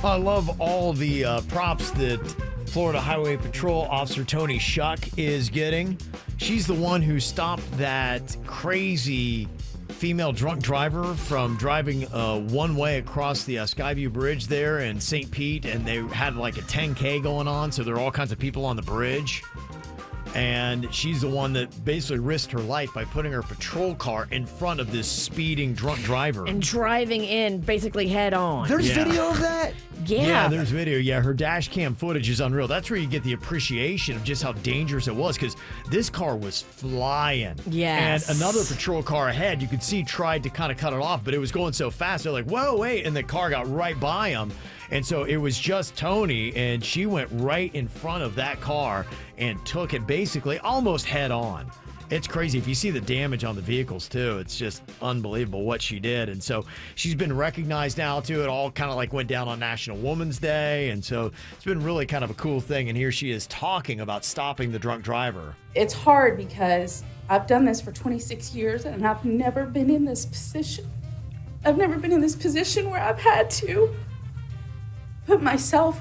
I love all the props that Florida Highway Patrol Officer Tony Shuck is getting. She's the one who stopped that crazy female drunk driver from driving one way across the Skyview Bridge there in St. Pete, and they had like a 10K going on, so there were all kinds of people on the bridge. And she's the one that basically risked her life by putting her patrol car in front of this speeding drunk driver. And driving in basically head on. There's video of that? Yeah. There's video. Yeah, her dash cam footage is unreal. That's where you get the appreciation of just how dangerous it was, because this car was flying. Yes. And another patrol car ahead, you could see, tried to kind of cut it off, but it was going so fast. They're like, whoa, wait. And the car got right by him. And so it was just Tony, and she went right in front of that car and took it basically almost head on. It's crazy. If you see the damage on the vehicles, too, it's just unbelievable what she did. And so she's been recognized now, too. It all kind of like went down on National Women's Day. And so it's been really kind of a cool thing. And here she is talking about stopping the drunk driver. It's hard because I've done this for 26 years and I've never been in this position. I've never been in this position where I've had to put myself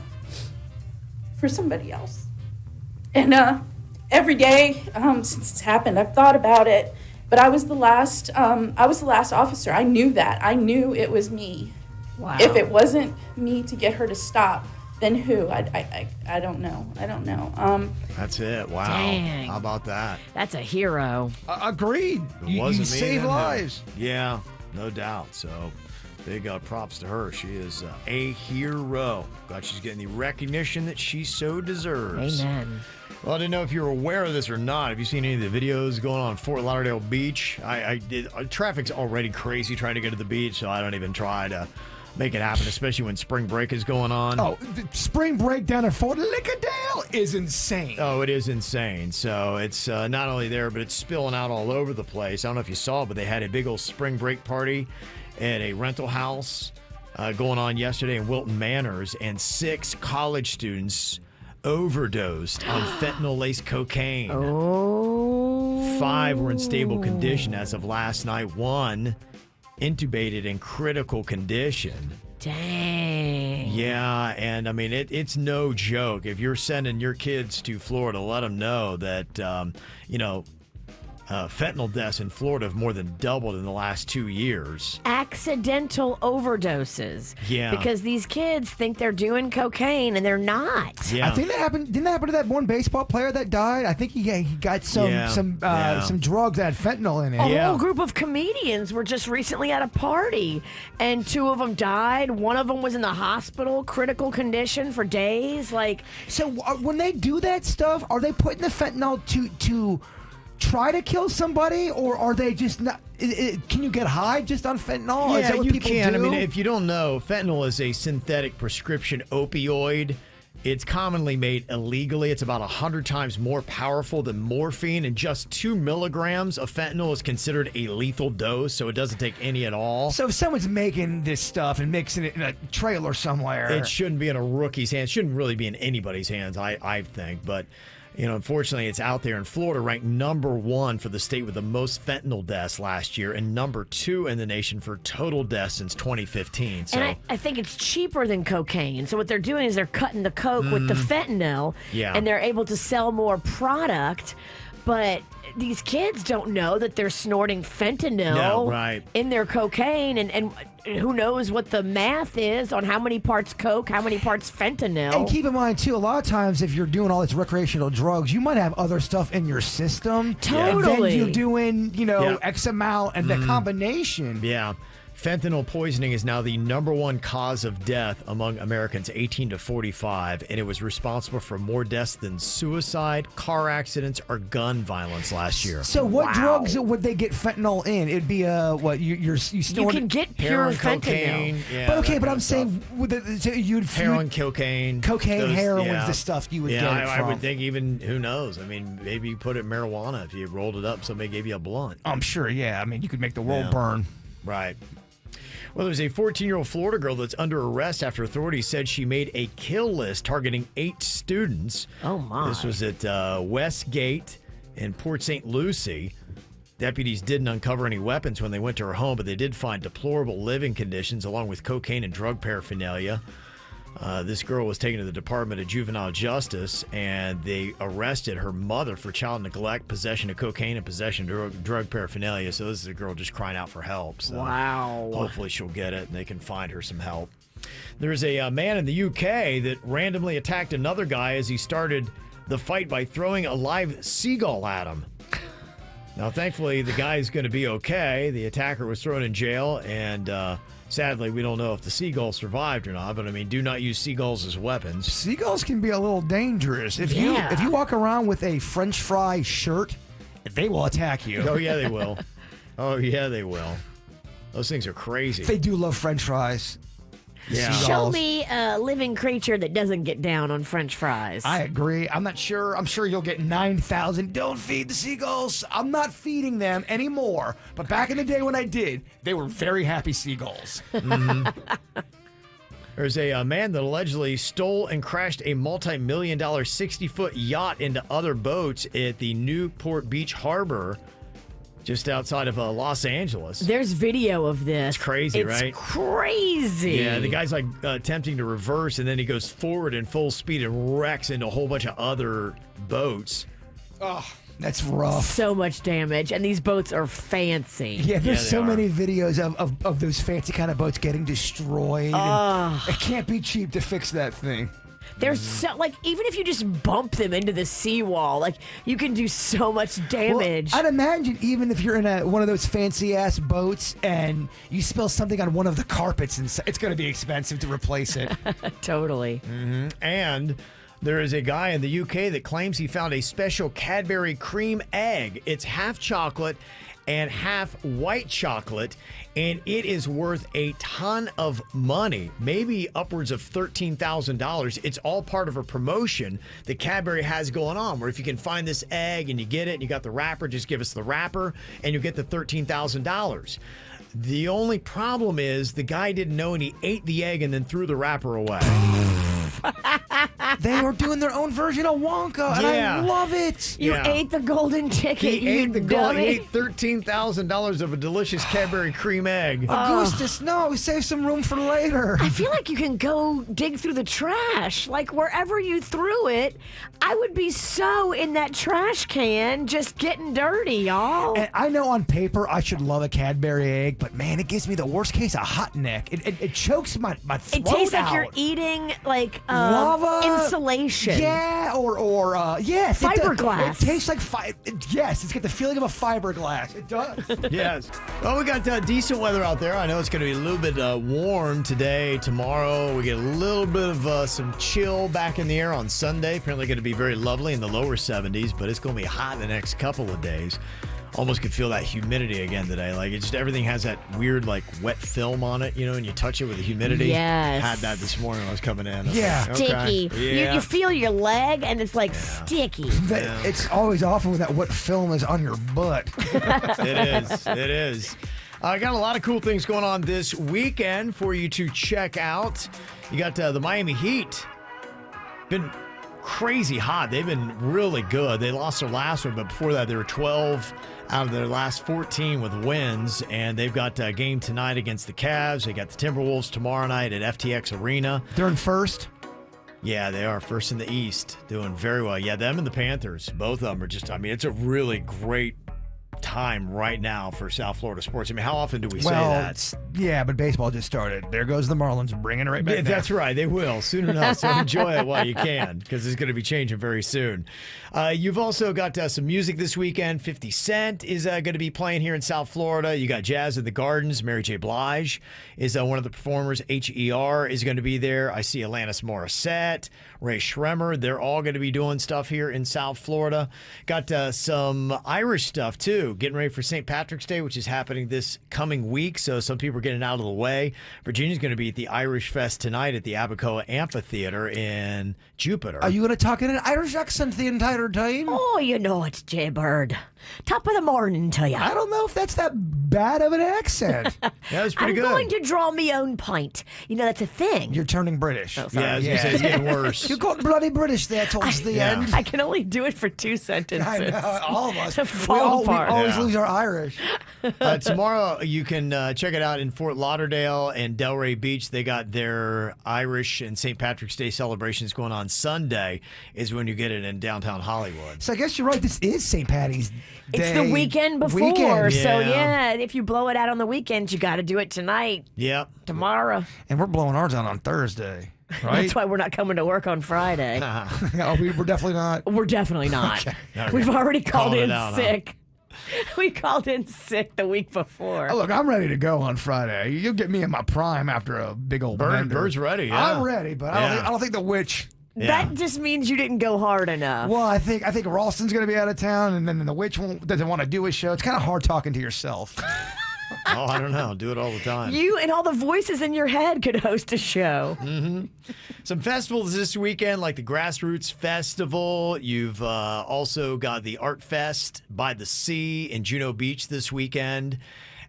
for somebody else. And every day since it's happened, I've thought about it. But I was the last. I was the last officer. I knew that. I knew it was me. Wow. If it wasn't me to get her to stop, then who? I don't know. I don't know. That's it. Wow. Dang. How about that? That's a hero. Agreed. It You wasn't me, save then who? lives. Yeah, no doubt. So big props to her. She is a hero. Glad she's getting the recognition that she so deserves. Amen. Well, I didn't know if you were aware of this or not. Have you seen any of the videos going on in Fort Lauderdale Beach? I did. Traffic's already crazy trying to get to the beach, so I don't even try to make it happen, especially when spring break is going on. Oh, the spring break down in Fort Lauderdale is insane. Oh, it is insane. So it's not only there, but it's spilling out all over the place. I don't know if you saw, but they had a big old spring break party at a rental house going on yesterday in Wilton Manors, and 6 college students overdosed on fentanyl-laced cocaine. Oh. 5 were in stable condition as of last night. 1 intubated in critical condition. Dang. Yeah, and I mean, it's no joke. If you're sending your kids to Florida, let them know that, fentanyl deaths in Florida have more than doubled in the last 2 years. Accidental overdoses. Yeah. Because these kids think they're doing cocaine and they're not. Yeah. I think that happened. Didn't that happen to that one baseball player that died? I think he got some drugs that had fentanyl in it. A whole group of comedians were just recently at a party, and 2 of them died. One of them was in the hospital, critical condition for days. So when they do that stuff, are they putting the fentanyl to try to kill somebody, or are they just not? Can you get high just on fentanyl? Yeah, Is that what you people can. do? I mean, if you don't know, fentanyl is a synthetic prescription opioid. It's commonly made illegally. It's about 100 times more powerful than morphine, and just 2 milligrams of fentanyl is considered a lethal dose, so it doesn't take any at all. So if someone's making this stuff and mixing it in a trailer somewhere, It shouldn't be in a rookie's hands. It shouldn't really be in anybody's hands, I think. But, unfortunately, it's out there. In Florida, ranked number 1 for the state with the most fentanyl deaths last year, and number 2 in the nation for total deaths since 2015. So, And I think it's cheaper than cocaine. So what they're doing is they're cutting the coke with the fentanyl, and they're able to sell more product. But these kids don't know that they're snorting fentanyl in their cocaine, and who knows what the math is on how many parts coke, how many parts fentanyl. And keep in mind, too, a lot of times if you're doing all this recreational drugs, you might have other stuff in your system. Totally. And then you're doing, X amount, and the combination. Yeah. Fentanyl poisoning is now the #1 cause of death among Americans 18 to 45, and it was responsible for more deaths than suicide, car accidents, or gun violence last year. So what drugs would they get fentanyl in? It'd be what you You can get pure Heroin, fentanyl. cocaine. Yeah, but okay, that but kind I'm of saying stuff. you'd Heroin, cocaine. heroin yeah. was the stuff you would yeah, get it I from. would think even, who knows? I mean, maybe you put it in marijuana. If you rolled it up, somebody gave you a blunt. I'm sure, yeah. I mean, you could make the world burn. Right. Well, there's a 14-year-old Florida girl that's under arrest after authorities said she made a kill list targeting 8 students. Oh, my. This was at Westgate in Port St. Lucie. Deputies didn't uncover any weapons when they went to her home, but they did find deplorable living conditions along with cocaine and drug paraphernalia. This girl was taken to the Department of Juvenile Justice, and they arrested her mother for child neglect, possession of cocaine, and possession of drug paraphernalia. So this is a girl just crying out for help. So wow. Hopefully she'll get it, and they can find her some help. There's a man in the UK that randomly attacked another guy as he started the fight by throwing a live seagull at him. Now, thankfully, the guy's going to be okay. The attacker was thrown in jail, and sadly, we don't know if the seagull survived or not. But I mean, do not use seagulls as weapons. Seagulls can be a little dangerous. If you walk around with a French fry shirt, they will attack you. Oh yeah, they will. Oh yeah, they will. Those things are crazy. They do love French fries. Yeah. Show me a living creature that doesn't get down on French fries. I agree. I'm not sure. I'm sure you'll get 9,000. Don't feed the seagulls. I'm not feeding them anymore. But back in the day when I did, they were very happy seagulls. Mm-hmm. There's a man that allegedly stole and crashed a multi-million-dollar 60-foot yacht into other boats at the Newport Beach Harbor, just outside of Los Angeles. There's video of this. It's crazy, right? It's crazy. Yeah, the guy's like attempting to reverse, and then he goes forward in full speed and wrecks into a whole bunch of other boats. Oh, that's rough. So much damage, and these boats are fancy. Yeah, there's so many videos of those fancy kind of boats getting destroyed. And it can't be cheap to fix that thing. There's so, like, even if you just bump them into the seawall, like, you can do so much damage. Well, I'd imagine even if you're in one of those fancy-ass boats and you spill something on one of the carpets, and it's going to be expensive to replace it. Totally. Mm-hmm. And there is a guy in the UK that claims he found a special Cadbury cream egg. It's half chocolate and half white chocolate, and it is worth a ton of money, maybe upwards of $13,000. It's all part of a promotion that Cadbury has going on, where if you can find this egg and you get it and you got the wrapper, just give us the wrapper and you get the $13,000. The only problem is the guy didn't know, and he ate the egg and then threw the wrapper away. They were doing their own version of Wonka, and I love it. You ate the golden ticket, He ate $13,000 of a delicious Cadbury cream egg. Augustus, no, save some room for later. I feel like you can go dig through the trash. Like, wherever you threw it, I would be so in that trash can just getting dirty, y'all. And I know on paper I should love a Cadbury egg, but man, it gives me the worst case of hot neck. It chokes my throat It tastes like out. you're eating, like, lava insulation. Yeah, or yes, fiberglass. It tastes like yes, it's got the feeling of a fiberglass. It does. Yes. Well, we got decent weather out there. I know it's going to be a little bit warm today, tomorrow. We get a little bit of some chill back in the air on Sunday. Apparently going to be very lovely in the lower 70s, but it's going to be hot the next couple of days. Almost could feel that humidity again today. Like, it's just everything has that weird, like, wet film on it, you know, and you touch it with the humidity. Yes. Had that this morning when I was coming in. Yeah. Sticky. Okay. You feel your leg, and it's like sticky. It's always awful when that wet film is on your butt. It is. It is. I got a lot of cool things going on this weekend for you to check out. You got the Miami Heat. Been crazy hot. They've been really good. They lost their last one, but before that, they were 12 out of their last 14 with wins, and they've got a game tonight against the Cavs. They got the Timberwolves tomorrow night at FTX Arena. They're in first? Yeah, they are first in the East, doing very well. Yeah, them and the Panthers, both of them are just, I mean, it's a really great time right now for South Florida sports. I mean, how often do we say that? Yeah, but baseball just started. There goes the Marlins, bringing it right back. That's right. They will soon enough. So enjoy it while you can, because it's going to be changing very soon. You've also got some music this weekend. 50 Cent is going to be playing here in South Florida. You got Jazz at the Gardens. Mary J. Blige is one of the performers. HER is going to be there. I see Alanis Morissette, Ray Schremer. They're all going to be doing stuff here in South Florida. Got some Irish stuff, too. Getting ready for St. Patrick's Day, which is happening this coming week. So some people are getting out of the way. Virginia's going to be at the Irish Fest tonight at the Abacoa Amphitheater in Jupiter. Are you going to talk in an Irish accent the entire time? Oh, you know it's Jbird. Top of the morning to you. I don't know if that's that bad of an accent. That was pretty good. I'm going to draw me own pint. You know, that's a thing. You're turning British. Oh, sorry. Yeah, I was going to say it's getting worse. You got bloody British there towards the end. I can only do it for 2 sentences. I know, all of us. Fall we apart. always lose our Irish. Tomorrow, you can check it out in Fort Lauderdale and Delray Beach. They got their Irish and St. Patrick's Day celebrations going on. Sunday is when you get it in downtown Hollywood. So I guess you're right. This is St. Patty's Day. It's the weekend before. So, yeah, if you blow it out on the weekend, you got to do it tonight. Yep. Tomorrow. And we're blowing ours out on Thursday, right? That's why we're not coming to work on Friday. No, we're definitely not. We're definitely not. Okay. We've already called Calling in it out, sick. We called in sick the week before. Look, I'm ready to go on Friday. You'll get me in my prime after a big old bender. Bird's ready, yeah. I'm ready, but I don't think the witch... That just means you didn't go hard enough. Well, I think Ralston's going to be out of town, and then the witch doesn't want to do his show. It's kind of hard talking to yourself. Oh, I don't know. Do it all the time. You and all the voices in your head could host a show. Mm-hmm. Some festivals this weekend, like the Grassroots Festival. You've also got the Art Fest by the Sea in Juno Beach this weekend.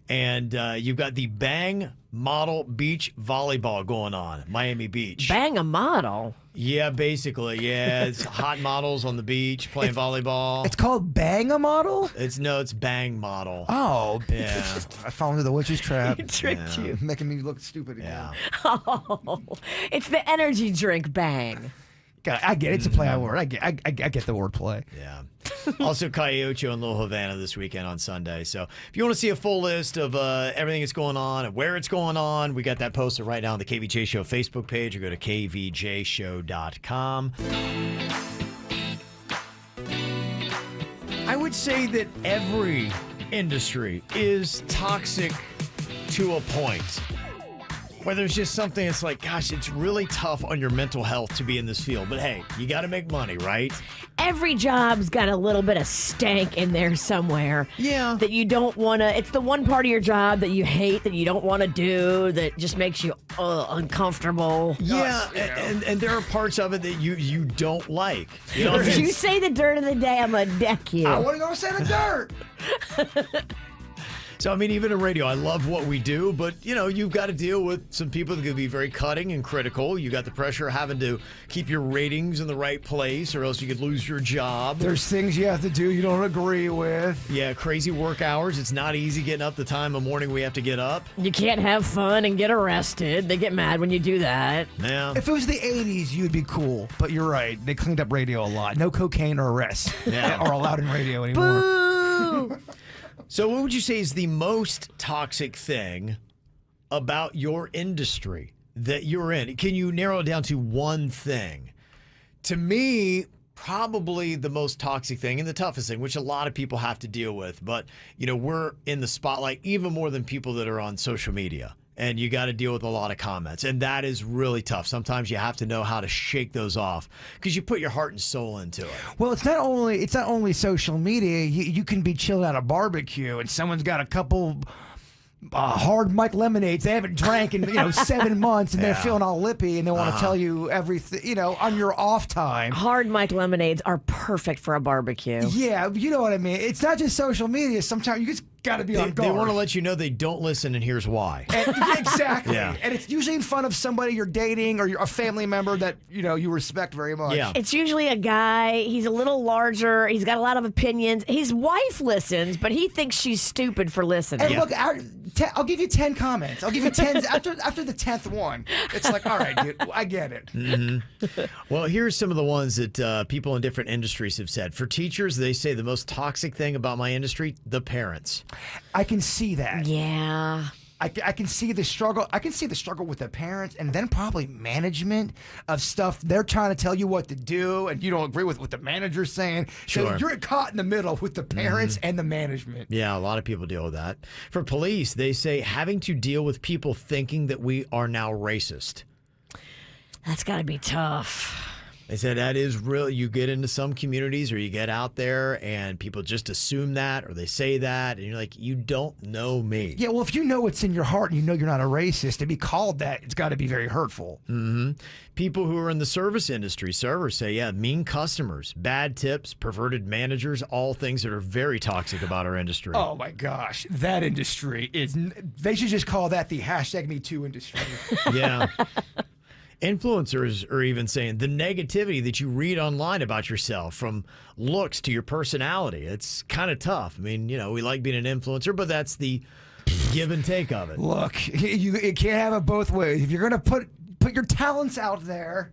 And you've got the Bang Model Beach Volleyball going on, Miami Beach. Bang a model? Yeah, basically. Yeah, it's hot models on the beach playing volleyball. It's called Bang a Model? It's Bang Model. Oh. Yeah. I fell into the witch's trap. He tricked you. Making me look stupid again. Yeah. Oh, it's the energy drink Bang. I get it. It's a play on word. I get the wordplay. Yeah. Also, Calle and Little Havana this weekend on Sunday. So if you want to see a full list of everything that's going on and where it's going on, we got that posted right now on the KVJ Show Facebook page, or go to kvjshow.com. I would say that every industry is toxic to a point. Where there's just something that's like, gosh, it's really tough on your mental health to be in this field. But hey, you got to make money, right? Every job's got a little bit of stank in there somewhere. Yeah. That you don't want to, it's the one part of your job that you hate, that you don't want to do, that just makes you uncomfortable. Yeah, and there are parts of it that you don't like. You know, if you say the dirt of the day, I'm going to deck you. I want to go say the dirt. So, I mean, even in radio, I love what we do, but, you know, you've got to deal with some people that can be very cutting and critical. You got the pressure of having to keep your ratings in the right place, or else you could lose your job. There's things you have to do you don't agree with. Yeah, crazy work hours. It's not easy getting up the time of morning we have to get up. You can't have fun and get arrested. They get mad when you do that. Yeah. If it was the 80s, you'd be cool. But you're right. They cleaned up radio a lot. No cocaine or arrests are allowed in radio anymore. Boo! So what would you say is the most toxic thing about your industry that you're in? Can you narrow it down to one thing? To me, probably the most toxic thing and the toughest thing, which a lot of people have to deal with. But, you know, we're in the spotlight even more than people that are on social media. And you got to deal with a lot of comments. And that is really tough. Sometimes you have to know how to shake those off because you put your heart and soul into it. Well, it's not only social media. You can be chilling at a barbecue and someone's got a couple hard Mike lemonades they haven't drank in 7 months, and they're feeling all lippy, and they want to tell you everything on your off time. Hard Mike lemonades are perfect for a barbecue. Yeah, you know what I mean. It's not just social media. Sometimes you just got to be on guard. They want to let you know they don't listen, and here's why. Exactly. Yeah. And it's usually in front of somebody you're dating or a family member that you respect very much. Yeah. It's usually a guy. He's a little larger. He's got a lot of opinions. His wife listens, but he thinks she's stupid for listening. And look, I'll give you 10 comments. I'll give you 10 after the 10th one. It's like, all right, dude, I get it. Mm-hmm. Well, here's some of the ones that people in different industries have said. For teachers, they say the most toxic thing about my industry, the parents. I can see that. Yeah. I can see the struggle. I can see the struggle with the parents, and then probably management of stuff. They're trying to tell you what to do, and you don't agree with what the manager's saying. Sure. So you're caught in the middle with the parents and the management. Yeah, a lot of people deal with that. For police, they say having to deal with people thinking that we are now racist. That's got to be tough. They said that is real. You get into some communities or you get out there and people just assume that or they say that. And you're like, you don't know me. Yeah, well, if you know what's in your heart and you know you're not a racist, to be called that, it's got to be very hurtful. Mm-hmm. People who are in the service industry, servers say, yeah, mean customers, bad tips, perverted managers, all things that are very toxic about our industry. Oh, my gosh. That industry is, they should just call that the #MeToo industry. Yeah. Influencers are even saying the negativity that you read online about yourself, from looks to your personality, it's kind of tough. I mean, you know, we like being an influencer, but that's the give and take of it. Look, you can't have it both ways. If you're going to put your talents out there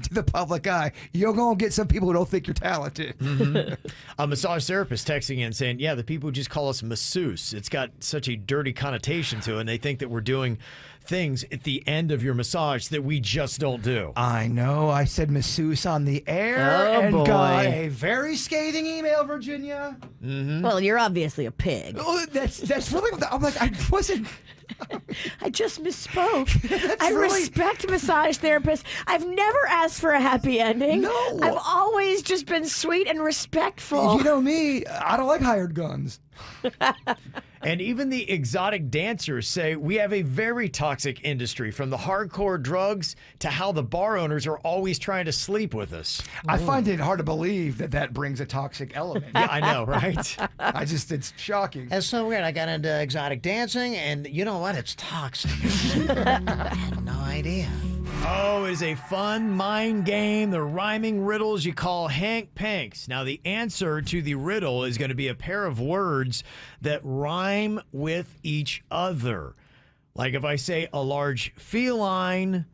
to the public eye, you're going to get some people who don't think you're talented. Mm-hmm. A massage therapist texting in saying, yeah, the people who just call us masseuse, it's got such a dirty connotation to it, and they think that we're doing things at the end of your massage that we just don't do. I know. I said masseuse on the air and got a very scathing email, Virginia. Mm-hmm. Well, you're obviously a pig. Oh, that's really what I'm like. I wasn't. I just misspoke. I respect massage therapists. I've never asked for a happy ending. No. I've always just been sweet and respectful. You know me. I don't like hired guns. And even the exotic dancers say we have a very toxic industry, from the hardcore drugs to how the bar owners are always trying to sleep with us. I find it hard to believe that brings a toxic element. Yeah, I know, right? It's shocking. It's so weird. I got into exotic dancing, and you know what? It's toxic. I had no idea. Oh, it is a fun mind game. The rhyming riddles you call Hank Panks. Now, the answer to the riddle is going to be a pair of words that rhyme with each other. Like if I say a large feline,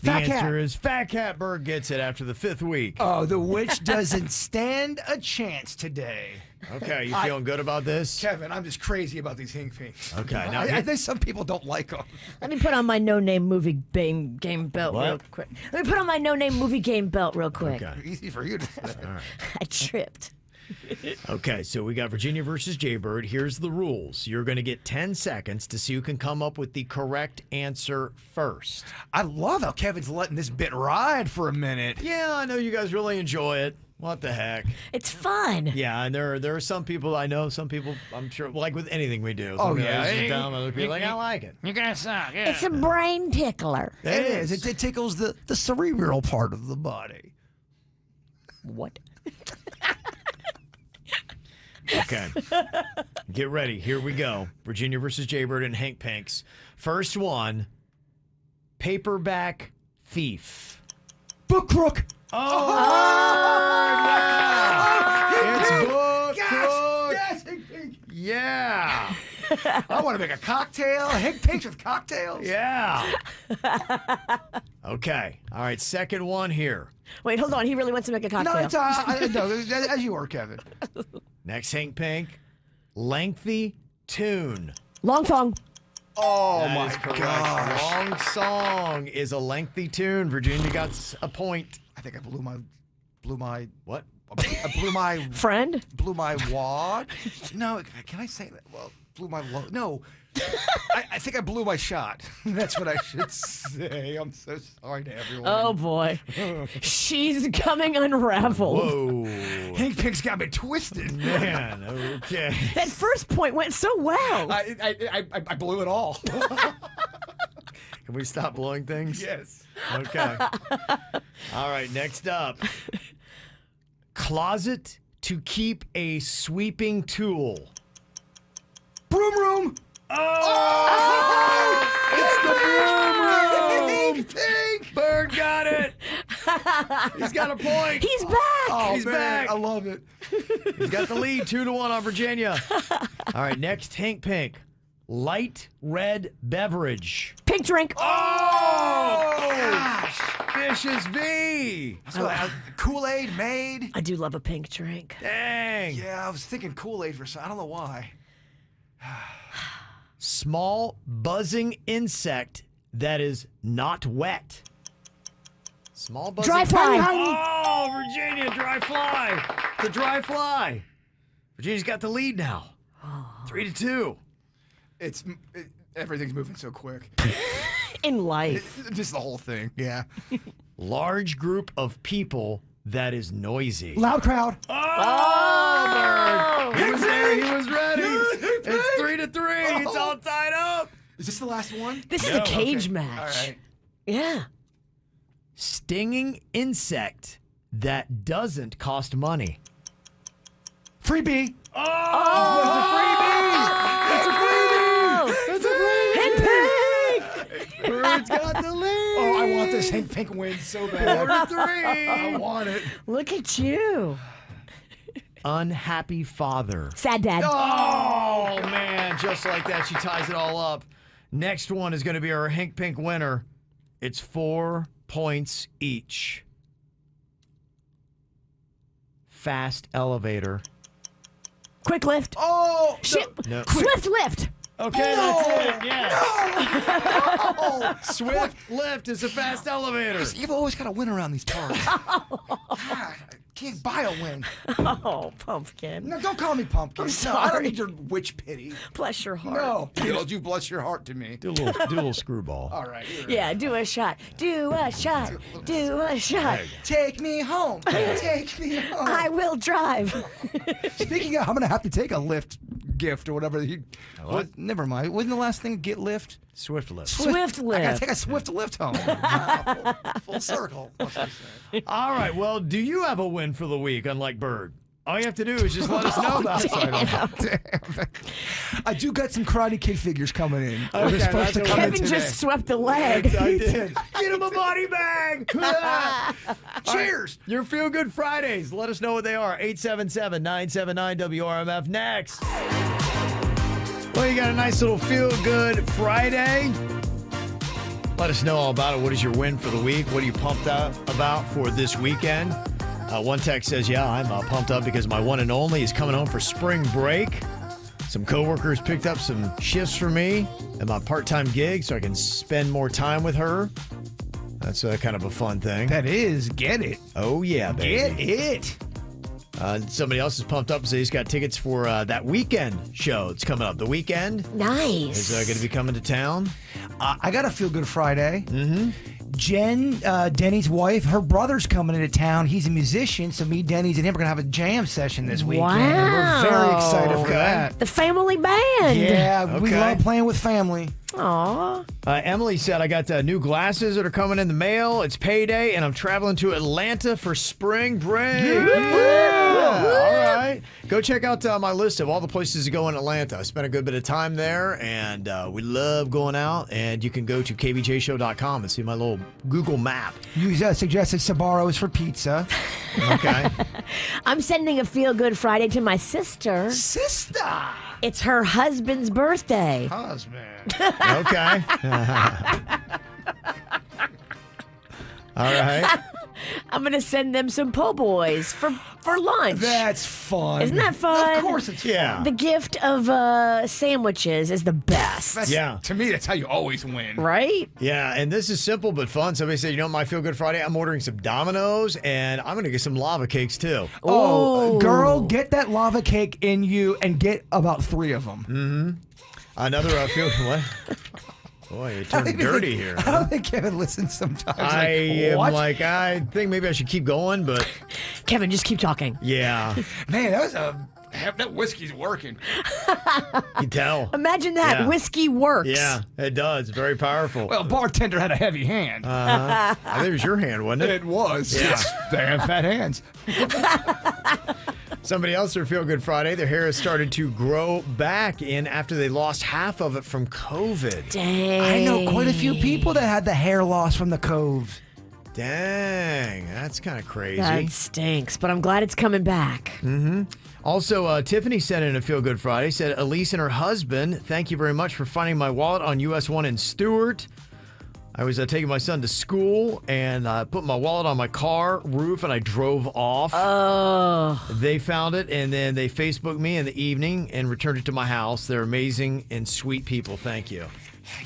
the answer is Fat Cat Bird gets it after the 5th week. Oh, the witch doesn't stand a chance today. Okay, you feeling good about this? Kevin, I'm just crazy about these Hink Pinks. Okay. Now, I think some people don't like them. Let me put on my no-name movie game belt real quick. Let me put on my no-name movie game belt real quick. Okay. Easy for you to say. All right. I tripped. Okay, so we got Virginia versus Jbird. Here's the rules. You're going to get 10 seconds to see who can come up with the correct answer first. I love how Kevin's letting this bit ride for a minute. Yeah, I know you guys really enjoy it. What the heck? It's fun. Yeah, and there are some people I know, some people I'm sure, like with anything we do. Oh, Some yeah. guys sit down, other people like, I like it. You guys suck. Yeah. It's a brain tickler. It is. It tickles the cerebral part of the body. What? Okay. Get ready. Here we go. Virginia versus Jbird and Hank Panks. First one, paperback thief. Book crook. Oh, it's book crook. Yes, Hink Pink. Yeah. I want to make a cocktail. Hink Pinks with cocktails. Yeah. Okay. All right. Second one here. Wait, hold on. He really wants to make a cocktail. No, it's no, as you were, Kevin. Next, Hank Pink. Lengthy tune. Long song. Oh That my is correct. gosh. Long song is a lengthy tune. Virginia got a point. I think I blew my What? I blew my friend. Blew my wad. No, can I say that? Well, blew my no. I think I blew my shot. That's what I should say. I'm so sorry to everyone. Oh boy, she's coming unraveled. Whoa. Hink Pink's got me twisted. Man, okay. That first point went so well. I blew it all. Can we stop blowing things? Yes. Okay. All right, next up. Closet to keep a sweeping tool. Broom room. Oh! It's the broom room. Hink Pink. Bird got it. He's got a point. He's back. Oh, He's man, back. I love it. He's got the lead, 2-1 on Virginia. All right, next, Hank Pink. light red beverage. Pink drink. Oh, gosh. Vicious V. Kool-Aid made. I do love a pink drink. Dang. Yeah, I was thinking Kool-Aid for some. I don't know why. Small buzzing insect that is not wet. Small buzzing. Dry fly. Oh, Virginia, dry fly. The dry fly. Virginia's got the lead now. 3-2. Everything's moving so quick. In life. Just the whole thing. Yeah. Large group of people that is noisy. Loud crowd. Oh, Bird. He was there. He was ready. It's 3-3. It's all tied up. Is this the last one? This is a cage match. All right. Yeah. Stinging insect that doesn't cost money. Freebie. Oh, it's a freebie. It's a freebie. It's a freebie. Bird's got the lead. Oh, I want this Hink Pink win so bad. 4-3. I want it. Look at you. Unhappy father. Sad dad. Oh, man. Just like that, she ties it all up. Next one is going to be our Hink Pink winner. It's 4 points each. Fast elevator. Quick lift. Oh, No. Swift lift. Okay, that's it. Yes. No. Swift lift is a fast elevator. You've always got to win around these parts. God, I can't buy a win. Oh, pumpkin. No, don't call me pumpkin. I'm No, I don't sorry. need your witch pity. Bless your heart. No, you bless your heart to me. Do a little screwball. All right. You're Yeah, do a shot. Do a shot. Do a shot. Take me home. Take me home. I will drive. Speaking of, I'm going to have to take a lift gift or whatever. Never mind. Wasn't the last thing get lift? Swift lift. Swift I got to lift. take a swift lift home. Full circle. All right. Well, do you have a win for the week, unlike Bird? All you have to do is just let us know about it. Damn. I do got some Karate Kid figures coming in. Okay, They're supposed to that's come in Kevin today. just swept the leg. I did. Get him a body bag. Cheers. Your Feel Good Fridays. Let us know what they are. 877-979-WRMF. Next. Well, you got a nice little Feel Good Friday. Let us know all about it. What is your win for the week? What are you pumped up about for this weekend? One text says, yeah, I'm pumped up because my one and only is coming home for spring break. Some coworkers picked up some shifts for me at my part-time gig so I can spend more time with her. That's kind of a fun thing. That is. Get it. Oh, yeah, baby. Get it. Somebody else is pumped up and says he's got tickets for that weekend show. It's coming up. The Weekend Nice. is going to be coming to town. I got a Feel Good Friday. Mm-hmm. Jen, Denny's wife, her brother's coming into town. He's a musician, so me, Denny's, and him are going to have a jam session this weekend. And we're very excited for that. The family band. Yeah, we Okay. love playing with family. Aw. Emily said, I got new glasses that are coming in the mail. It's payday, and I'm traveling to Atlanta for spring break. Yeah. All right. Go check out my list of all the places to go in Atlanta. I spent a good bit of time there, and we love going out. And you can go to kvjshow.com and see my little Google map. You suggested Sabaros for pizza. Okay. I'm sending a Feel Good Friday to my sister. Sister! It's her husband's birthday. Husband. Okay. All right. I'm going to send them some po' boys for lunch. That's fun. Isn't that fun? Of course it's fun. The gift of sandwiches is the best. Yeah. To me, that's how you always win. Right? Yeah, and this is simple but fun. Somebody said, you know, my Feel Good Friday, I'm ordering some Domino's, and I'm going to get some lava cakes, too. Oh, girl, get that lava cake in you and get about 3 of them. Mm-hmm. Another Feel Good, what? Boy, you turned dirty here. I don't think Kevin listens sometimes. I think maybe I should keep going, but... Kevin, just keep talking. Yeah. Man, that whiskey's working. You can tell. Imagine that. Yeah. Whiskey works. Yeah, it does. Very powerful. Well, bartender had a heavy hand. I think it was your hand, wasn't it? It was. Yeah. Yes. They have fat hands. Somebody else for Feel Good Friday, their hair has started to grow back in after they lost half of it from COVID. Dang. I know quite a few people that had the hair loss from the cove. Dang, that's kind of crazy. That stinks, but I'm glad it's coming back. Mm-hmm. Also, Tiffany sent in a Feel Good Friday. Said, Elise and her husband, thank you very much for finding my wallet on US 1 in Stewart. I was taking my son to school and I put my wallet on my car roof and I drove off. Oh. They found it and then they Facebooked me in the evening and returned it to my house. They're amazing and sweet people. Thank you.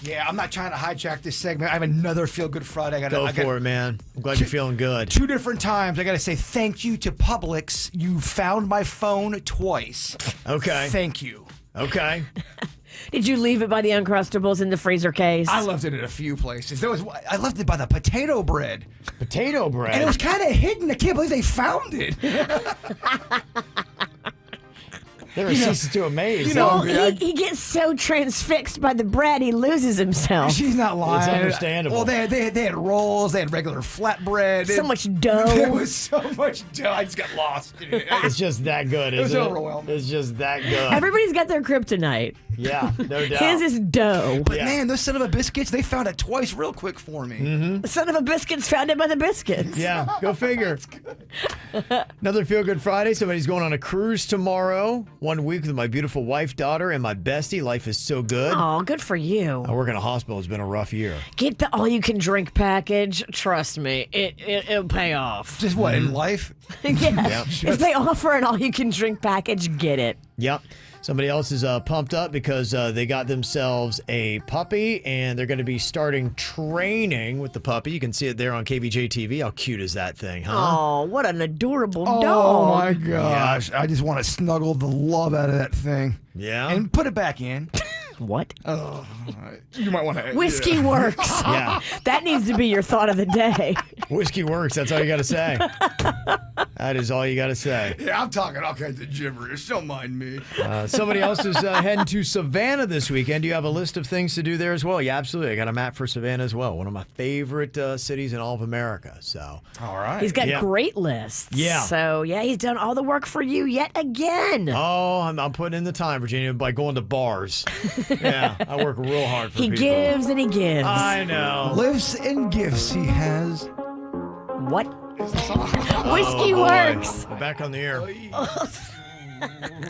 Yeah, I'm not trying to hijack this segment. I have another Feel Good Friday. Go for it, man. I'm glad you're feeling good. 2 different times, I got to say thank you to Publix. You found my phone twice. Okay. Thank you. Okay. Did you leave it by the Uncrustables in the freezer case? I left it at a few places. I left it by the potato bread. Potato bread? And it was kind of hidden. I can't believe they found it. They were ceasing to amaze. He gets so transfixed by the bread, he loses himself. She's not lying. It's understandable. Well, they had rolls. They had regular flatbread. So much dough. There was so much dough. I just got lost. It's just that good, It was isn't it? overwhelming. It's just that good. Everybody's got their kryptonite. Yeah, no doubt. His is dough. But man, those son of a biscuits, they found it twice real quick for me. Mm-hmm. The son of a biscuits found it by the biscuits. Yeah, go figure. Another Feel Good Friday. Somebody's going on a cruise tomorrow. 1 week with my beautiful wife, daughter, and my bestie. Life is so good. Oh, good for you. I work in a hospital. It's been a rough year. Get the all-you-can-drink package. Trust me, it'll pay off. Just what, in life? Yeah. Yep. If they offer an all-you-can-drink package, get it. Yep. Somebody else is pumped up because they got themselves a puppy and they're going to be starting training with the puppy. You can see it there on KVJ TV. How cute is that thing, huh? Oh, what an adorable Oh dog. my gosh. I just want to snuggle the love out of that thing. Yeah. And put it back in. What? Oh, you might want to. Whiskey works. Yeah. That needs to be your thought of the day. Whiskey works. That's all you got to say. That is all you got to say. Yeah, I'm talking all kinds of gibberish. Don't mind me. Somebody else is heading to Savannah this weekend. Do you have a list of things to do there as well? Yeah, absolutely. I got a map for Savannah as well. One of my favorite cities in all of America. So, all right. He's got great lists. Yeah. So, yeah, he's done all the work for you yet again. Oh, I'm putting in the time, Virginia, by going to bars. Yeah, I work real hard for He people. gives and he gives. I know. Lifts and gifts he has. What? Whiskey boy. works. We're back on the air.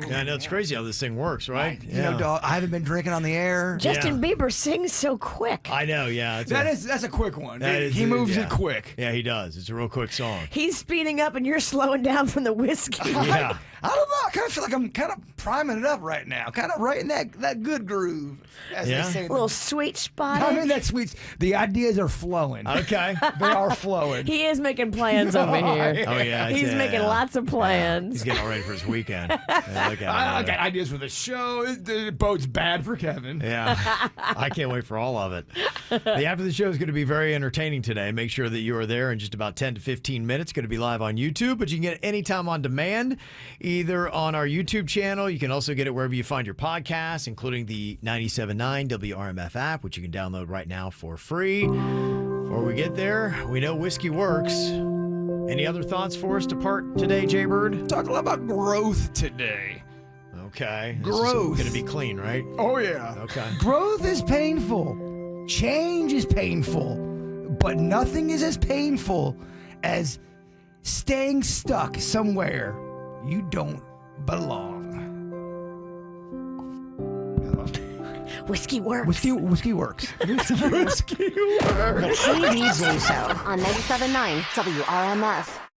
Yeah, I know it's crazy how this thing works, right? You know, dog, I haven't been drinking on the air. Justin Bieber sings so quick. I know, yeah. That's a quick one. That He is- moves yeah. it quick. Yeah, he does. It's a real quick song. He's speeding up and you're slowing down from the whiskey. Yeah. I don't know. I kind of feel like I'm kind of priming it up right now. Kind of right in that good groove. As Yeah. they say. A little sweet spot. I'm in that sweet. The ideas are flowing. Okay. They are flowing. He is making plans over here. Oh, yeah. He's making lots of plans. He's getting all ready for his weekend. Yeah, look at him I over got there. ideas for the show. It bodes bad for Kevin. Yeah. I can't wait for all of it. The After the Show is going to be very entertaining today. Make sure that you are there in just about 10 to 15 minutes. Going to be live on YouTube, but you can get it anytime on demand, either on our YouTube channel. You can also get it wherever you find your podcasts, including the 97.9 WRMF app, which you can download right now for free. Before we get there, we know whiskey works. Any other thoughts for us to part today, Jbird? Talk a lot about growth today. Okay. Growth. Going to be clean, right? Oh, yeah. Okay. Growth is painful. Change is painful. But nothing is as painful as staying stuck somewhere you don't belong. Whiskey works. Whiskey works. Whiskey works. The KVJ Show on 97.9 WRMF.